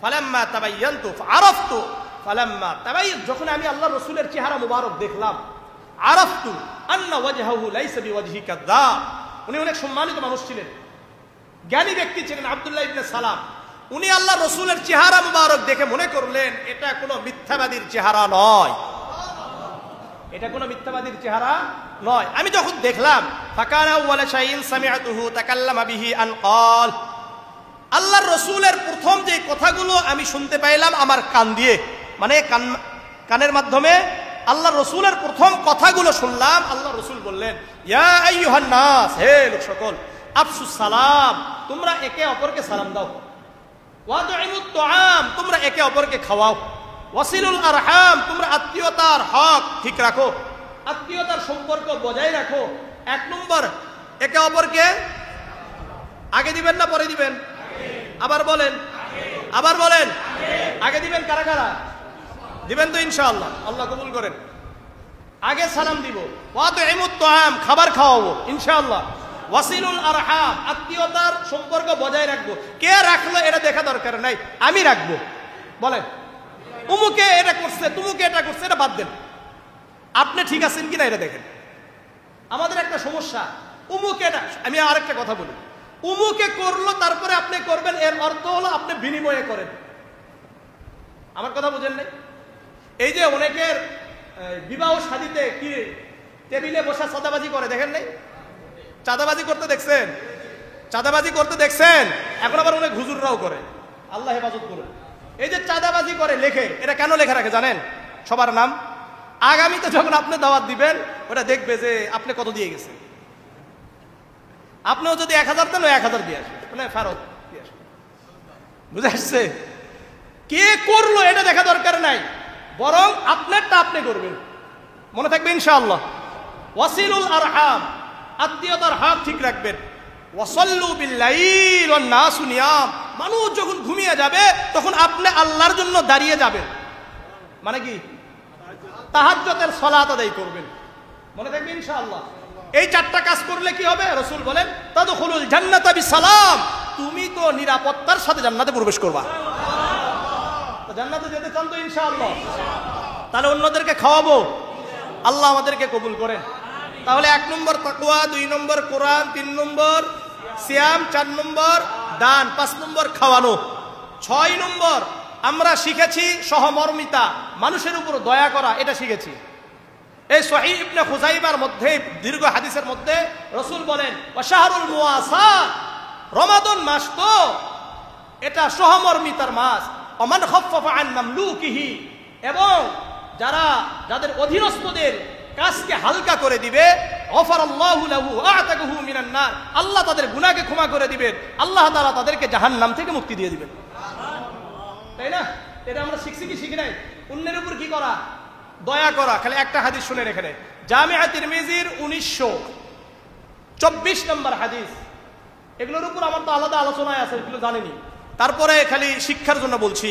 ফালাম্মা তাবায়্যানতু ফাআরাফতু, ফালাম্মা তাবায়্যান, যখন আমি আল্লাহর রাসূলের চেহারা মুবারক দেখলাম, আরাফতু আন্না ওয়াজহাহু লাইসা বিওয়াজহি কাযাব। উনি অনেক সম্মানিত মানুষ ছিলেন, জ্ঞানী ব্যক্তি ছিলেন আব্দুল্লাহ ইবনে সালাম। উনি আল্লাহর রাসূলের চেহারা মুবারক দেখে মনে করলেন এটা কোনো মিথ্যাবাদীর চেহারা নয়, এটা কোনো মিথ্যাবাদীর চেহারা নয়। আমি যখন দেখলাম, ফাকানা ওয়ালা শাইইন সামিআতুহু তাকাল্লামা বিহি আন ক্বাল, আল্লাহর রাসূলের প্রথম যে কথাগুলো আমি শুনতে পাইলাম আমার কান দিয়ে, মানে কানের মাধ্যমে আল্লাহর রাসূলের প্রথম কথাগুলো শুনলাম। আল্লাহর রাসূল বললেন, ইয়া আইয়ুহান নাস, হে লোক সকল, আফসুস সালাম, তোমরা একে অপরকে সালাম দাও। ওয়াদঈমুত তুআম, তোমরা একে অপরকে খাওয়াও। ওয়াসিলুল আরহাম, তোমরা আত্মীয়তার হক ঠিক রাখো, আত্মীয়তার সম্পর্ক বজায় রাখো। 1 নম্বর, একে অপরকে আগে দিবেন না পরে দিবেন? আবার বলেন, আবার বলেন, আগে দিবেন। কারা কারা দিবেন? তো ইনশাআল্লাহ, আল্লাহ কবুল করেন। আগে সালাম দিব। ওয়াদঈমুত তুআম, খাবার খাওয়াবো ইনশাআল্লাহ। ওয়াসিলুল আরহাম, আত্মীয়তার সম্পর্ক বজায় রাখবো। কে রাখলো এটা দেখা দরকার নাই, আমি রাখবো। বলেন, উমুকে এটা করছে, তুমুকে এটা করছে, এটা বাদ দেন, আপনি ঠিক আছেন কিনা এটা দেখেন। আমাদের একটা সমস্যা, উমুকে এটা, আমি আরেকটা কথা বলি, উমুকে করলো তারপরে আপনি করবেন, এর অর্থ হলো আপনি বিনিময়ে করেন। আমার কথা বুঝেন নাই? এই যে অনেকের বিবাহ শাদীতে কি টেবিলে বসা চাঁদাবাজি করে, দেখেন নাই? চাঁদাবাজি করতে দেখছেন? চাঁদাবাজি করতে দেখছেন? এখন আবার অনেক হুজুররাও করে, আল্লাহ হেফাজত করুন। এই যে চাঁদাবাজি করে লেখে, এটা কেন লেখা রাখে জানেন? সবার নাম। আগামীতে যখন আপনি দাওয়াত দিবেন, ওটা দেখবে যে আপনি কত দিয়ে গেছেন। আপনিও যদি 1000 দেন, 1000 দিয়ে আসবে, মানে ফেরত দিয়ে আসবে। বুঝে আসছে? কে করলো এটা দেখা দরকার নাই, বরং আপনারটা আপনি করবেন। মনে থাকবে ইনশাআল্লাহ। ওয়াসিলুল আরহাম, আত্মীয়তার হক ঠিক রাখবেন। ওয়াসাল্লু বিল্লাইল ওয়ান নাসু নিয়াম, মানুষ যখন ঘুমিয়ে যাবে তখন আপনি আল্লাহর জন্য দাঁড়িয়ে যাবেন, মানে কি তাহাজ্জুদের সালাত আদায় করবেন। মনে থাকবে ইনশাআল্লাহ। এই 4টা কাজ করলে কি হবে? রাসূল বলেন, তাদখুলুল জান্নাতা বিসালাম, তুমি তো নিরাপত্তার সাথে জান্নাতে প্রবেশ করবা। তো জান্নাতে যেতে চান তো ইনশাআল্লাহ, তাহলে অন্যদেরকে খাওয়াবো। আল্লাহ আমাদেরকে কবুল করেন। তাহলে 1 নম্বর তাকওয়া, 2 নম্বর কোরআন, 3 নম্বর সিয়াম, 4 নম্বর দান, 5 নম্বর খাওয়ানো। 6 নম্বর আমরা শিখেছি সহমর্মিতা, মানুষের উপর দয়া করা, এটা শিখেছি। এই সহিহ ইবনে খুযাইমার মধ্যে দীর্ঘ হাদিসের মধ্যে রাসূল বলেন, ওয়া শাহরুল মুওয়াসাত, রমাদান মাস তো এটা সহমর্মিতার মাস। ওমান খাফফাফা আন মামলুকিহি, এবং যাদের অধীনস্থদের কাজকে হালকা করে দিবে, গফারাল্লাহু লাহু আ'তাকাহু মিনান নার, আল্লাহ তাদের গুনাহকে ক্ষমা করে দিবেন, আল্লাহ তাআলা তাদেরকে জাহান্নাম থেকে মুক্তি দিয়ে দিবেন। তাই না? এটা আমরা শিখছি কি শিখি নাই? অন্যের উপর কি করা? দয়া করা। খালি একটা হাদিস শুনেন এখানে, জামিআ তিরমিজির 1924 নম্বর হাদিস। এগুলোর উপর আমার তো আলাদা আলোচনায় আছে, এগুলো জানিনি, তারপরে খালি শিক্ষার জন্য বলছি।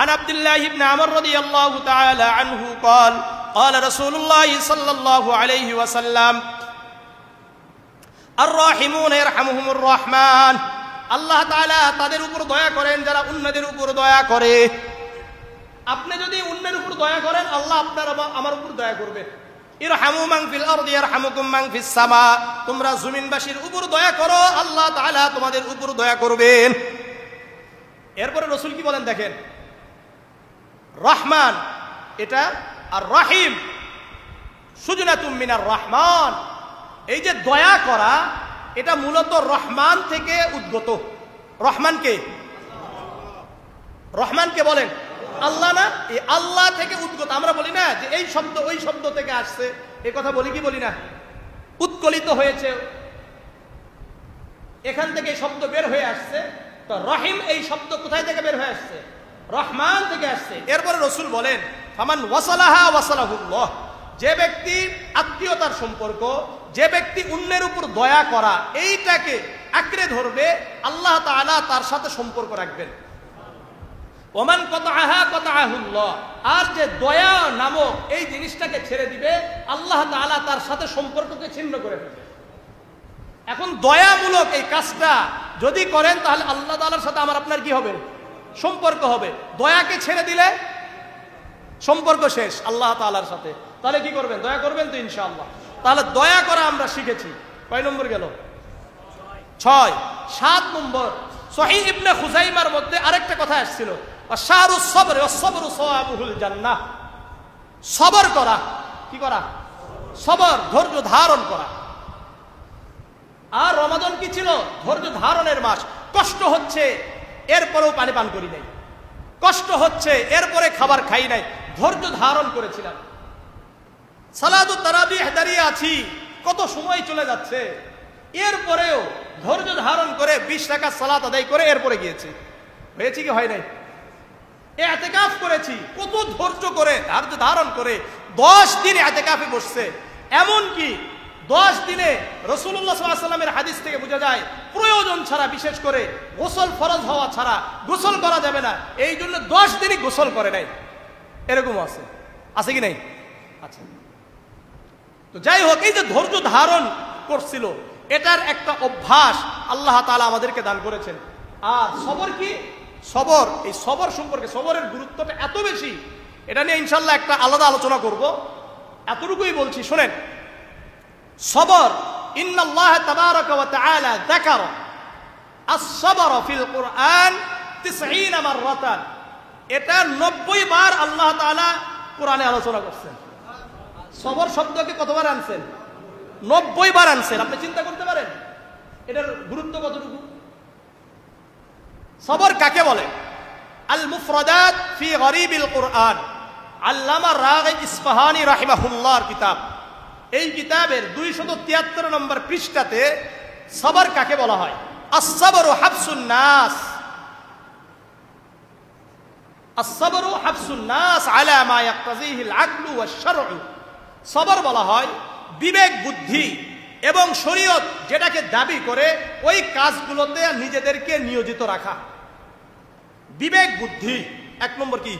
عن عبد الله بن عمرو رضي الله تعالى عنه قال قال رسول الله صلى الله عليه وسلم الراحمون يرحمهم الرحمن আল্লাহ তাআলা তাদের উপর দয়া করেন যারা অন্যদের উপর দয়া করে। আপনি যদি অন্যের উপর দয়া করেন আল্লাহ আপনার আমার উপর দয়া করবে। ইরহামু মান ফিল আরদি ইয়ারহামুকুম মান ফিস সামা, তোমরা জমিনবাসীর উপর দয়া করো আল্লাহ তাআলা তোমাদের উপর দয়া করবেন। এরপরে রাসূল কি বলেন দেখেন, রহমান এটা আর রহিম সুজনাতুম মিনার রহমান, এই যে দয়া করা এটা মূলত রহমান থেকে উদ্গত। রহমানকে রহমানকে বলেন আল্লাহ না, এই আল্লাহ থেকে উদ্গত। আমরা বলি না যে এই শব্দ ওই শব্দ থেকে আসছে, এই কথা বলি কি বলি না? উৎকলিত হয়েছে, এখান থেকে শব্দ বের হয়ে আসছে। তো রহিম এই শব্দ কোথায় থেকে বের হয়ে আসছে? রহমান থেকে আসছে। এরপরে রাসূল বলেন ফামান ওয়াসালাহা ওয়াসালাহুল্লাহ, যে ব্যক্তি আত্মীয়তার সম্পর্ক, যে ব্যক্তি অন্যের উপর দয়া করা এইটাকে আঁকড়ে ধরবে আল্লাহ তাআলা তার সাথে সম্পর্ক রাখবেন। ওমান কতআহা কতআহুল্লাহ, আর যে দয়া নামক এই জিনিসটাকে ছেড়ে দিবে আল্লাহ তাআলা তার সাথে সম্পর্ককে ছিন্ন করে ফেলবে। এখন দয়ামূলক এই কাজটা যদি করেন তাহলে আল্লাহ তাআলার সাথে আমার আপনার কি হবে? সম্পর্ক হবে। দয়াকে ছেড়ে দিলে সম্পর্ক শেষ আল্লাহ তাআলার সাথে। তাহলে কি করবেন? দয়া করবেন তো ইনশাআল্লাহ। তাহলে দয়া করা আমরা শিখেছি। কয় নম্বর গেল? 6। 7 নম্বর, সহিহ ইবনে খুজাইমার মধ্যে আরেকটা কথা আসছিল, আশারুস সবর ওয়াস সবরু সাওয়াবুল জান্নাহ। সবর করা, কি করা? সবর, ধৈর্য ধারণ করা। আর রমাদান কি ছিল? ধৈর্য ধারণের মাস। কষ্ট হচ্ছে এরপরেও পানি পান করি নাই, কষ্ট হচ্ছে এরপরে খাবার খাই নাই, ধৈর্য ধারণ করেছিলাম। সালাতুত তারাবিহ দাঁড়িয়ে আছি, কত সময় চলে যাচ্ছে, এরপরেও ধৈর্য ধারণ করে 20 রাকাত সালাত আদায় করে এরপরে গিয়েছি। হয়েছে কি হয় নাই? ইতিকাফ করেছি, কত ধৈর্য করে ধৈর্য ধারণ করে 10 দিন ইতিকাফে বসছে। এমন কি 10 দিনে রাসূলুল্লাহ সাল্লাল্লাহু আলাইহি ওয়াসাল্লামের হাদিস থেকে বোঝা যায় প্রয়োজন ছাড়া, বিশেষ করে গোসল ফরজ হওয়া ছাড়া গোসল করা যাবে না, এই জন্য 10 দিনই গোসল করে নাই। এরকম আছে, আছে কি নাই? আচ্ছা, তো যাই হোক, এই যে ধৈর্য ধারণ করছিল এটার একটা অভ্যাস আল্লাহ তাআলা আমাদেরকে দান করেছেন। আর সবর কি? সবর, এই সবর সম্পর্কে, সবরের গুরুত্বটা এত বেশি, এটা নিয়ে ইনশাআল্লাহ একটা আলাদা আলোচনা করব। এতটুকুই বলছি, শুনেন। সবর, ইন্নাল্লাহ তাবারাকা ওয়া তাআলা যাকারা আস-সাবরা ফিল কুরআন 90 মাররাতান, এটা 90 বার আল্লাহ তাআলা কোরআনে আলোচনা করছেন। সবর শব্দকে কতবার আনছেন? 90 বার আনছেন। আপনি চিন্তা করতে পারেন এটার গুরুত্ব কতটুকু? সবর কাকে বলে? আল মুফরাদাত ফি গরিবিল কুরআন, আল্লামা রাগিব ইসফাহানি রাহিমাহুল্লাহর কিতাব। এই কিতাবের 273 নম্বর পৃষ্ঠাতে সবর কাকে বলা হয়? আস-সাবরু হাবসুন নাস, আস-সাবরু হাবসুন নাস আলা মা ইয়াকতাজিহি আল-আকলু ওয়াশ-শারউ। সবর বলা হয় বিবেক, বুদ্ধি এবং শরীয়ত যেটাকে দাবি করে ওই কাজগুলোতে নিজেদেরকে নিয়োজিত রাখা। বিবেক, বুদ্ধি 1 নম্বর কি?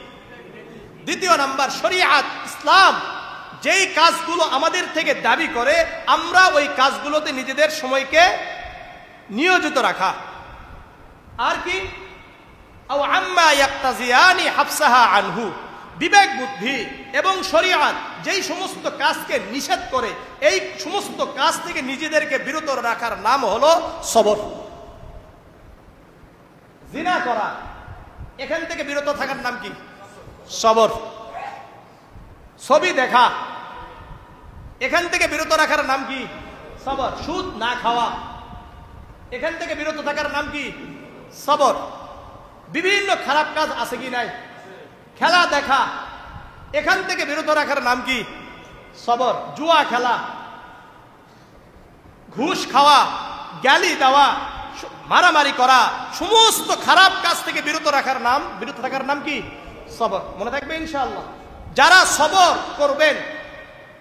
2 নম্বর শরীয়ত, ইসলাম যেই কাজগুলো আমাদের থেকে দাবি করে আমরা ওই কাজগুলোতে নিজেদের সময়কে নিয়োজিত রাখা। আর কি? আও আম্মা ইয়াকতাজিয়ানি হাবসাহা আনহু, বিবেক, বুদ্ধি এবং শরীয়ত যেই সমস্ত কাজকে নিষেধ করে এই সমস্ত কাজ থেকে নিজেদেরকে বিরত রাখার নাম হলো সবর। জিনা করা, এখান থেকে বিরত থাকার নাম কি? সবর। ছবি দেখা, এখান থেকে বিরত রাখার নাম কি? সবর। সুদ না খাওয়া, এখান থেকে বিরত থাকার নাম কি? সবর। বিভিন্ন খারাপ কাজ আছে কি নাই? খেলা দেখা, এখান থেকে বিরত রাখার নাম কি? সবর। জুয়া খেলা, ঘুষ খাওয়া, গালি দেওয়া, মারামারি করা, সমস্ত খারাপ কাজ থেকে বিরত থাকার নাম কি? সবর। মনে থাকবে ইনশাআল্লাহ। যারা সবর করবেন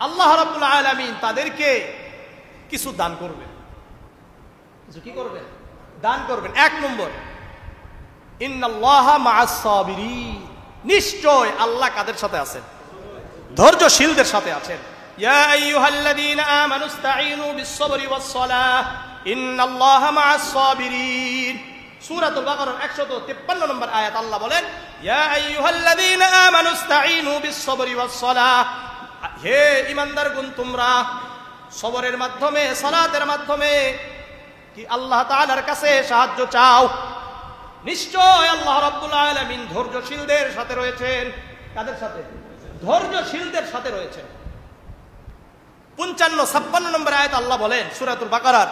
আল্লাহ রাব্বুল আলামিন তাদেরকে কিছু দান করবেন। কিছু কি করবেন? দান করবেন। 1 নম্বর, ইন্নাল্লাহা মা'আস সাবিরিন, নিশ্চয় আল্লাহ কাদের সাথে আছেন? ধৈর্যশীলদের সাথে আছেন। ইয়া আইয়ুহাল্লাযীনা আমানুস্তাঈনু বিস-সাবরি ওয়াস-সালাহ ইন্নাল্লাহা মা'আস সাবিরিন। সূরাতুল বাকারার 153 নম্বর আয়াত আল্লাহ বলেন, ইয়া আইয়ুহাল্লাযীনা আমানুস্তাঈনু বিস-সাবরি ওয়াস-সালাহ, হে ঈমানদারগণ তোমরা সবরের মাধ্যমে, সালাতের মাধ্যমে কি আল্লাহ তাআলার কাছে সাহায্য চাও। নিশ্চয় আল্লাহ রাব্বুল আলামিন ধৈর্যশীলদের সাথে রয়েছেন। কাদের সাথে? ধৈর্যশীলদের সাথে রয়েছেন। 55-56 নম্বর আয়াত আল্লাহ বলেন সূরাতুল বাকারার,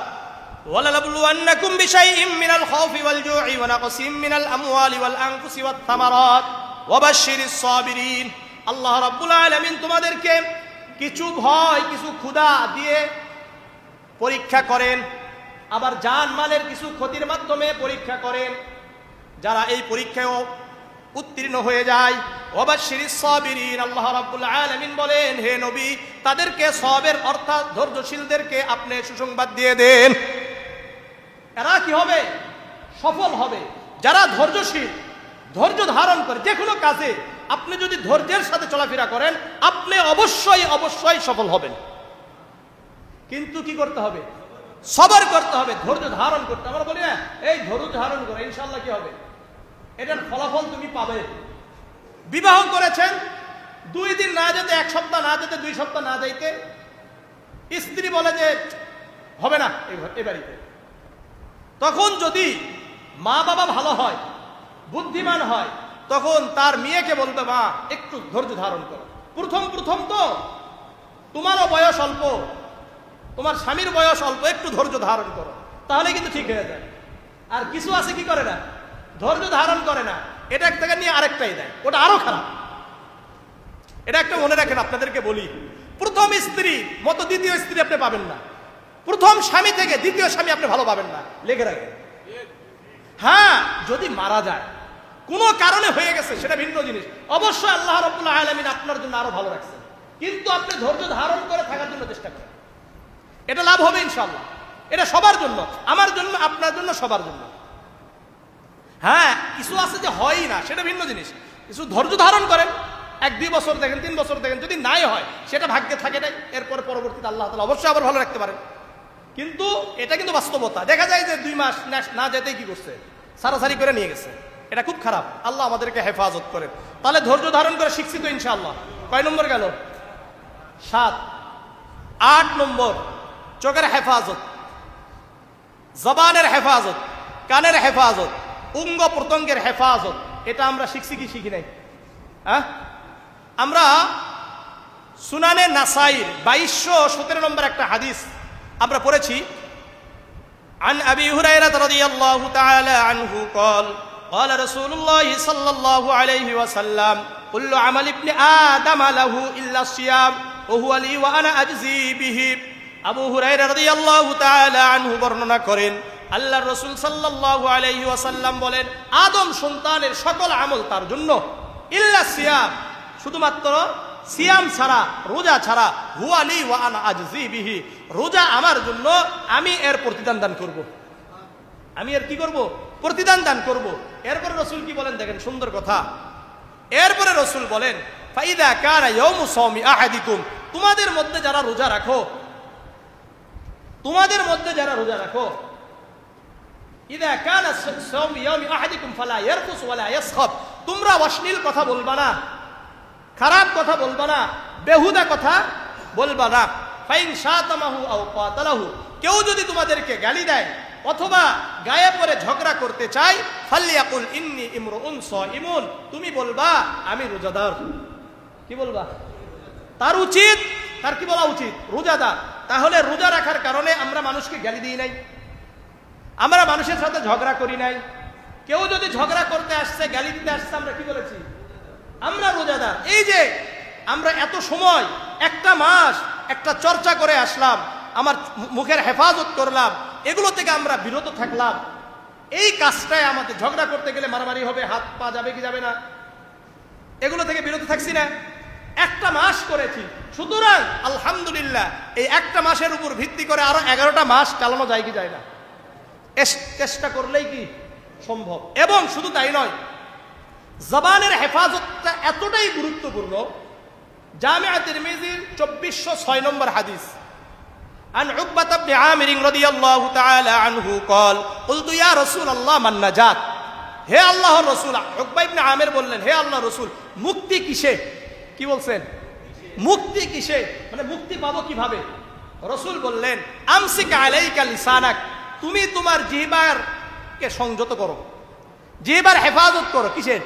ওয়ালানাবলুওয়ান্নাকুম বিশাইইম মিনাল খাউফি ওয়াল জু'i ওয়া নাকসিম মিনাল আমওয়ালি ওয়াল আনফুসি ওয়াত থামারাত ওয়া বাশশিরিস সাবিরিন। আল্লাহ রাব্বুল আলামিন তোমাদেরকে কিছু ভয়, কিছু ক্ষুধা দিয়ে পরীক্ষা করেন, আবার জানমালের কিছু ক্ষতির মাধ্যমে পরীক্ষা করেন। যারা এই পরীক্ষায় উত্তীর্ণ হয়ে যায়, ওয়াবাশশিরিস সাবিরিন, আল্লাহ রাব্বুল আলামিন বলেন, হে নবী তাদেরকে সওয়াবের অর্থাৎ ধৈর্যশীলদেরকে আপনি সুসংবাদ দিয়ে দেন। এরা কি হবে? সফল হবে। যারা ধৈর্যশীল, ধৈর্য ধারণ করে যে কোনো কাজে আপনি যদি ধৈর্যের সাথে চলাফেরা করেন, আপনি অবশ্যই অবশ্যই সফল হবেন। কিন্তু কি করতে হবে? সবর করতে হবে, ধৈর্য ধারণ করতে। আমরা বলি না, এই ধৈর্য ধারণ করে ইনশাআল্লাহ কি হবে, এটার ফলাফল তুমি পাবে। বিবাহ করেছেন, 2 দিন না যেতে, 1 সপ্তাহ না যেতে, 2 সপ্তাহ না যাইতে স্ত্রী বলে যে হবে না এই বাড়িতে। তখন যদি মা বাবা ভালো হয়, বুদ্ধিমান হয়, তখন তার মেয়েকে বলবে, মা একটু ধৈর্য ধারণ করো, প্রথম প্রথম তো তোমারও বয়স অল্প, তোমার স্বামীর বয়স অল্প, একটু ধৈর্য ধারণ করো, তাহলে কিন্তু ঠিক হয়ে যায়। আর কিছু আছে কি করে না, ধৈর্য ধারণ করে না, এটা এক থেকে নিয়ে আরেকটাই দেয়, ওটা আরো খারাপ। এটা একটা মনে রাখেন, আপনাদেরকে বলি, প্রথম স্ত্রী মতো দ্বিতীয় স্ত্রী আপনি পাবেন না, প্রথম স্বামী থেকে দ্বিতীয় স্বামী আপনি ভালো পাবেন না, লেগে রাখেন। হ্যাঁ, যদি মারা যায়, কোনো কারণে হয়ে গেছে, সেটা ভিন্ন জিনিস, অবশ্যই আল্লাহ রাব্বুল আলামিন আপনার জন্য আরো ভালো রাখছেন, কিন্তু আপনি ধৈর্য ধারণ করে থাকার জন্য চেষ্টা করেন, এটা লাভ হবে ইনশাআল্লাহ। এটা সবার জন্য, আমার জন্য, আপনার জন্য, সবার জন্য। হ্যাঁ, কিছু আছে যে হয়ই না, সেটা ভিন্ন জিনিস। কিছু ধৈর্য ধারণ করেন, 1-2 বছর দেখেন, 3 বছর দেখেন, যদি নাই হয় সেটা ভাগ্যে থাকে নাই, এরপর পরবর্তীতে আল্লাহ তাআলা অবশ্যই আবার ভালো রাখতে পারেন। কিন্তু এটা কিন্তু বাস্তবতা। দেখা যায় যে 2 মাস না যেতেই কি করছে, সারাসারি করে নিয়ে গেছে, এটা খুব খারাপ। আল্লাহ আমাদেরকে হেফাজত করেন। তাহলে ধৈর্য ধারণ করে শিখছি তো ইনশাআল্লাহ। কয় নম্বর গেল? 7। 8 নম্বর, চোখের হেফাজত, জবানের হেফাজত, কানের হেফাজত, অঙ্গ প্রত্যঙ্গের হেফাজত। এটা আমরা শিখছি কি শিখি নাই? হ্যাঁ, আমরা সুনানে নাসাইর 2217 নম্বর একটা হাদিস আমরা পড়েছি। عن أبي هريرة رضي الله تعالى عنه قال قال رسول الله صلى الله عليه وسلم كل عمل ابن آدم له إلا الصيام وهو لي وأنا أجزي به। আবু হুরায়রা রাদিয়াল্লাহু তাআলা আনহু বর্ণনা করেন, আল্লাহর রাসূল সাল্লাল্লাহু আলাইহি ওয়াসাল্লাম বলেন, আদম সন্তানের সকল আমল তার জন্য, ইল্লা সিয়াম, শুধুমাত্র সিয়াম ছাড়া, রোজা ছাড়া, হুয়া লি ওয়া আনা আজজি বিহি, রোজা আমার জন্য, আমি এর প্রতিদান দান করব। আমি এর কি করব? প্রতিদান দান করব। এরপরে রাসূল কি বলেন দেখেন, সুন্দর কথা। এরপরে রাসূল বলেন, ফাইদা কানা ইয়াউমু সাওমি আহাদিকুম, তোমাদের মধ্যে যারা রোজা রাখো, তোমাদের মধ্যে যারা রোজা রাখো, ইদা কানা সাওমি ইয়াউমি আহাদিকুম ফালা ইয়ারফুস ওয়ালা ইয়াসখাব, তোমরা অশ্লীল কথা বলবা না, খারাপ কথা বলবা না, বেহুদা কথা বলবা না। ফাইন শাতামাহু আও কাতালাহু, কেউ যদি তোমাদেরকে গালি দেয় অথবা গায়ে পড়ে ঝগড়া করতে চায়, ফালিয়াকুল ইন্নী ইমরুউন সাইমুন, তুমি বলবা আমি রোজাদার। কি বলবা? তার উচিত, তার কি বলা উচিত? রোজাদার। তাহলে রোজা রাখার কারণে আমরা মানুষকে গালি দিই নাই, আমরা মানুষের সাথে ঝগড়া করি নাই। কেউ যদি ঝগড়া করতে আসছে, গালি দিতে আসছে, আমরা কি বলেছি? আমরা রোজাদার। এই যে আমরা এত সময়, একটা মাস একটা চর্চা করে আসলাম, আমার মুখের হেফাজত করলাম, এগুলো থেকে আমরা বিরত থাকলাম, এই কাজটাই আমাদের, ঝগড়া করতে গেলে মারামারি হবে, হাত পা যাবে কি যাবে না, এগুলো থেকে বিরত থাকছি না, একটা মাস করেছি। সুতরাং আলহামদুলিল্লাহ, এই একটা মাসের উপর ভিত্তি করে আরো 11টা মাস চালানো যায় কি যায় না? চেষ্টা করলেই কি সম্ভব। এবং শুধু তাই নয়, জবানের হেফাজতটা এতটাই গুরুত্বপূর্ণ, জামিআ তিরমিজির 2406 নম্বর হাদিস, عن عقبة بن عامر رضي الله تعالى عنه قال قلت يا رسول الله من نجات, হে আল্লাহর রাসূল, উকবা ইবনে আমির বললেন, হে আল্লাহর রাসূল, মুক্তি কিসে? কি বলছেন? মুক্তি কিসে, মানে মুক্তি পাবো কিভাবে? রাসূল বললেন, আমসিক আলাইকা লিসানাক, তুমি তোমার জিহ্বারকে সংযত করো, জিহ্বার হেফাজত করো। কিসের?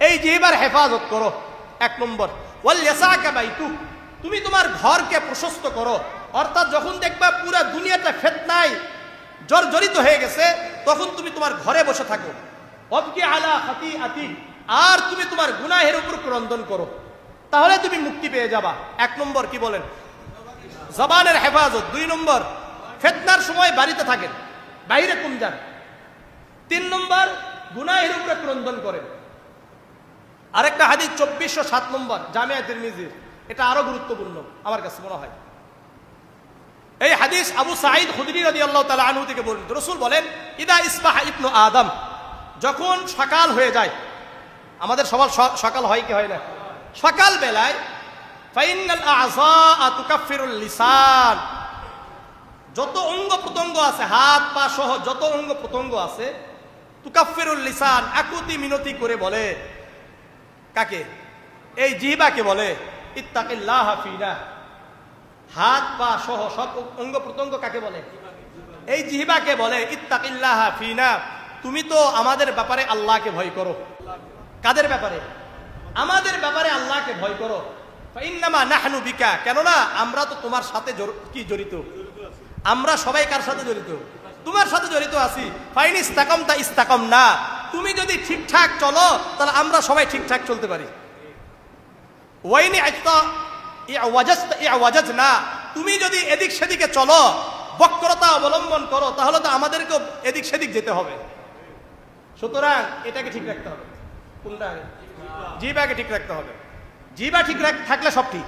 এই জিহ্বার হেফাজত করো, এক নম্বর। ওয়াল ইয়াসাকা বাইতুক, তুমি তোমার ঘরকে প্রশস্ত করো। অর্থাৎ যখন দেখবা পুরো দুনিয়াটা ফিতনায় জর্জরিত হয়ে গেছে, তখন তুমি তোমার ঘরে বসে থাকো। ওয়াবকি আলা খাতিআতিক, আর তুমি তোমার গুনাহের উপর ক্রন্দন করো, তাহলে তুমি মুক্তি পেয়ে যাবা। এক নম্বর কি বলেন? জবানের হেফাজত। দুই নম্বর, ফিতনার সময় বাড়িতে থাকেন, বাইরে কম যান। তিন নম্বর, গুনাহের উপরে ক্রন্দন করেন। আরেকটা হাদিস 2407 নম্বর জামিআ তিরমিজির, এটা আরো গুরুত্বপূর্ণ আমার কাছে মনে হয়। এই হাদিস আবু সাঈদ খুদরি রাদিয়াল্লাহু তাআলা আনহু থেকে বর্ণিত। রাসূল বলেন, ইদা ইসবাহা ইবনু আদম, যখন সকাল হয়ে যায়, আমাদের সবার সকাল হয় কি হয় না? সকাল বেলায়, ফাইনাল আযা তুকাফিরুল লিসান, যত অঙ্গ প্রত্যঙ্গ আছে, হাত পা সহ যত অঙ্গ প্রত্যঙ্গ আছে, তুকাফিরুল লিসান, আকুতি মিনতি করে বলে, কাকে? এই জিহ্বাকে বলে, ইত্তাকিল্লাহ ফিনা। হাত পা সহ সব অঙ্গ প্রত্যঙ্গ কাকে বলে? এই জিহ্বাকে বলে, ইত্তাকিল্লাহ ফিনা, তুমি তো আমাদের ব্যাপারে আল্লাহকে ভয় করো। কাদের ব্যাপারে? আমাদের ব্যাপারে আল্লাহকে ভয় করো। ফাইন্নামা নাহনু বিকা, কেননা আমরা তো তোমার সাথে কি জড়িত, আমরা সবাই কার সাথে জড়িত? তোমার সাথে জড়িত আছি। ফাইন ইস্তাকামতা ইস্তাকামনা, তুমি যদি ঠিকঠাক চলো তাহলে আমরা সবাই ঠিকঠাক চলতে পারি। ওয়াইনি আইতা ইআওয়াজাজনা, তুমি যদি এদিক সেদিকে চলো, বক্রতা অবলম্বন করো, তাহলে তো আমাদেরকে এদিক সেদিক যেতে হবে। সুতরাং এটাকে ঠিক রাখতে হবে। কোনটা? জিহ্বাকে ঠিক রাখতে হবে। জিহ্বা ঠিক থাকলে সব ঠিক।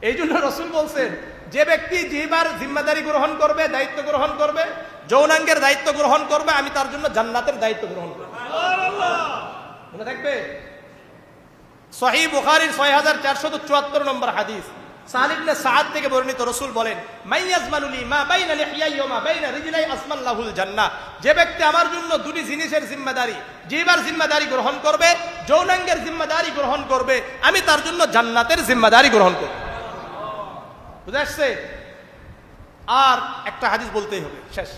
এই জন্য রাসূল বলছেন, যে ব্যক্তি জিহ্বার জিম্মাদারি গ্রহণ করবে, দায়িত্ব গ্রহণ করবে, যৌনাঙ্গের দায়িত্ব গ্রহণ করবে, আমি তার জন্য জান্নাতের দায়িত্ব গ্রহণ করব। মনে থাকবে? সহিহ বুখারীর 6474 নম্বর হাদিস, সাহল ইবনে সাআদ থেকে বর্ণিত। রাসূল বলেন, মাইয়াজমানুলি মা বাইনা লিহিয়াই ওয়া মা বাইনা রিজলাই আসমাল্লাহুল জান্নাহ, যে ব্যক্তি আমার জন্য দুটি জিনিসের জিম্মাদারি, জিহ্বার জিম্মাদারি গ্রহণ করবে, যৌনাঙ্গের জিম্মাদারি গ্রহণ করবে, আমি তার জন্য জান্নাতের জিম্মাদারি গ্রহণ করব। বুঝা আসছে? আর একটা হাদিস বলতেই হবে, শেষ।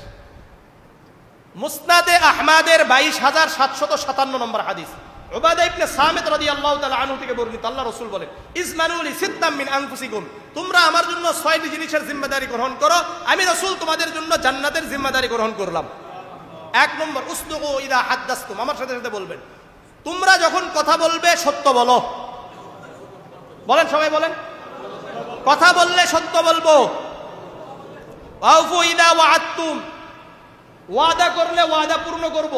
মুসনাদে আহমদের 22757 নম্বর হাদিস, উবাদা ইবনে সামিত রাদিয়াল্লাহু তাআলা আনহু থেকে বর্ণিত। আল্লাহ রাসূল বলেন, ইসমানুলি সিত্তাম মিন আনফুসিকুম, তোমরা আমার জন্য 6টি জিনিসের জিম্মাদারি গ্রহণ করো, আমি রাসূল তোমাদের জন্য জান্নাতের জিম্মাদারি গ্রহণ করলাম। এক নম্বর, উসদুকু ইদা হাদ্দাসতুম, আমার সাথে সাথে বলবেন, তোমরা যখন কথা বলবে সত্য বলো। বলেন, সবাই বলেন, কথা বললে সত্য বলবো। ওয়াউফু ইদা ওয়াআদতুম, ওয়াদা করলে ওয়াদা পূর্ণ করব।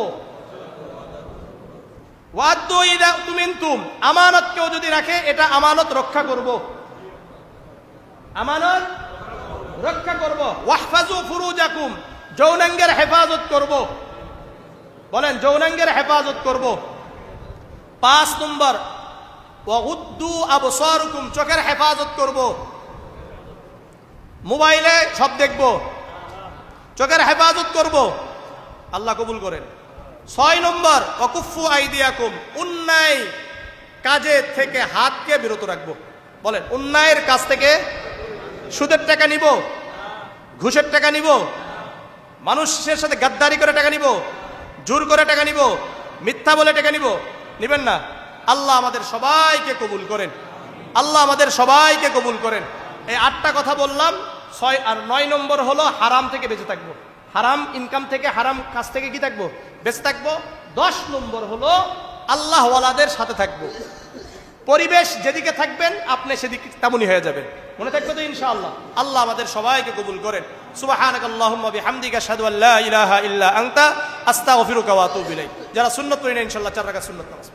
ওয়াদু ইদা তুমিনতুম, আমানত কেউ যদি রাখে এটা আমানত রক্ষা করব, আমানত রক্ষা করব। ওয়াহফাজু ফুরুজাকুম, যৌনাঙ্গের হেফাজত করব। বলেন, যৌনাঙ্গের হেফাজত করব। 5 নম্বর, ওয়াগুদ্দু আবসারুকুম, চোখের হেফাজত করব। মোবাইলে সব দেখব, চোখের হেফাজত করব। আল্লাহ কবুল করেন। 6 নম্বর, ওয়াকুফু আইদিয়াকুম, অন্যায় কাজে থেকে হাতকে বিরত রাখবো। বলেন, অন্যায়ের কাজ থেকে, সুদের টাকা নিব, ঘুষের টাকা নিব, মানুষের সাথে গাদ্দারি করে টাকা নিব, জোর করে টাকা নিব, মিথ্যা বলে টাকা নিব, নিবেন না। আল্লাহ আমাদের সবাইকে কবুল করেন, আল্লাহ আমাদের সবাইকে কবুল করেন। এই 8টা কথা বললাম। 6 আর 9 নম্বর হলো হারাম থেকে বেঁচে থাকবো, হারাম ইনকাম থেকে, হারাম কাজ থেকে কি থাকবো? বেঁচে থাকবো। 10 নম্বর হলো আল্লাহ ওয়ালাদের সাথে থাকবো। পরিবেশ যেদিকে থাকবেন আপনি সেদিকে তেমনই হয়ে যাবেন। মনে থাকবে তো ইনশাআল্লাহ। আল্লাহ আমাদের সবাইকে কবুল করেন। সুবহানাকাল্লাহুম্মা বিহামদিকা আশহাদু আল্লা ইলাহা ইল্লা আনতা আস্তাগফিরুকা ওয়া আতুবু ইলাইক। যারা সুন্নাত পড়েন ইনশাআল্লাহ 4 রাকাত সুন্নাত নামাজ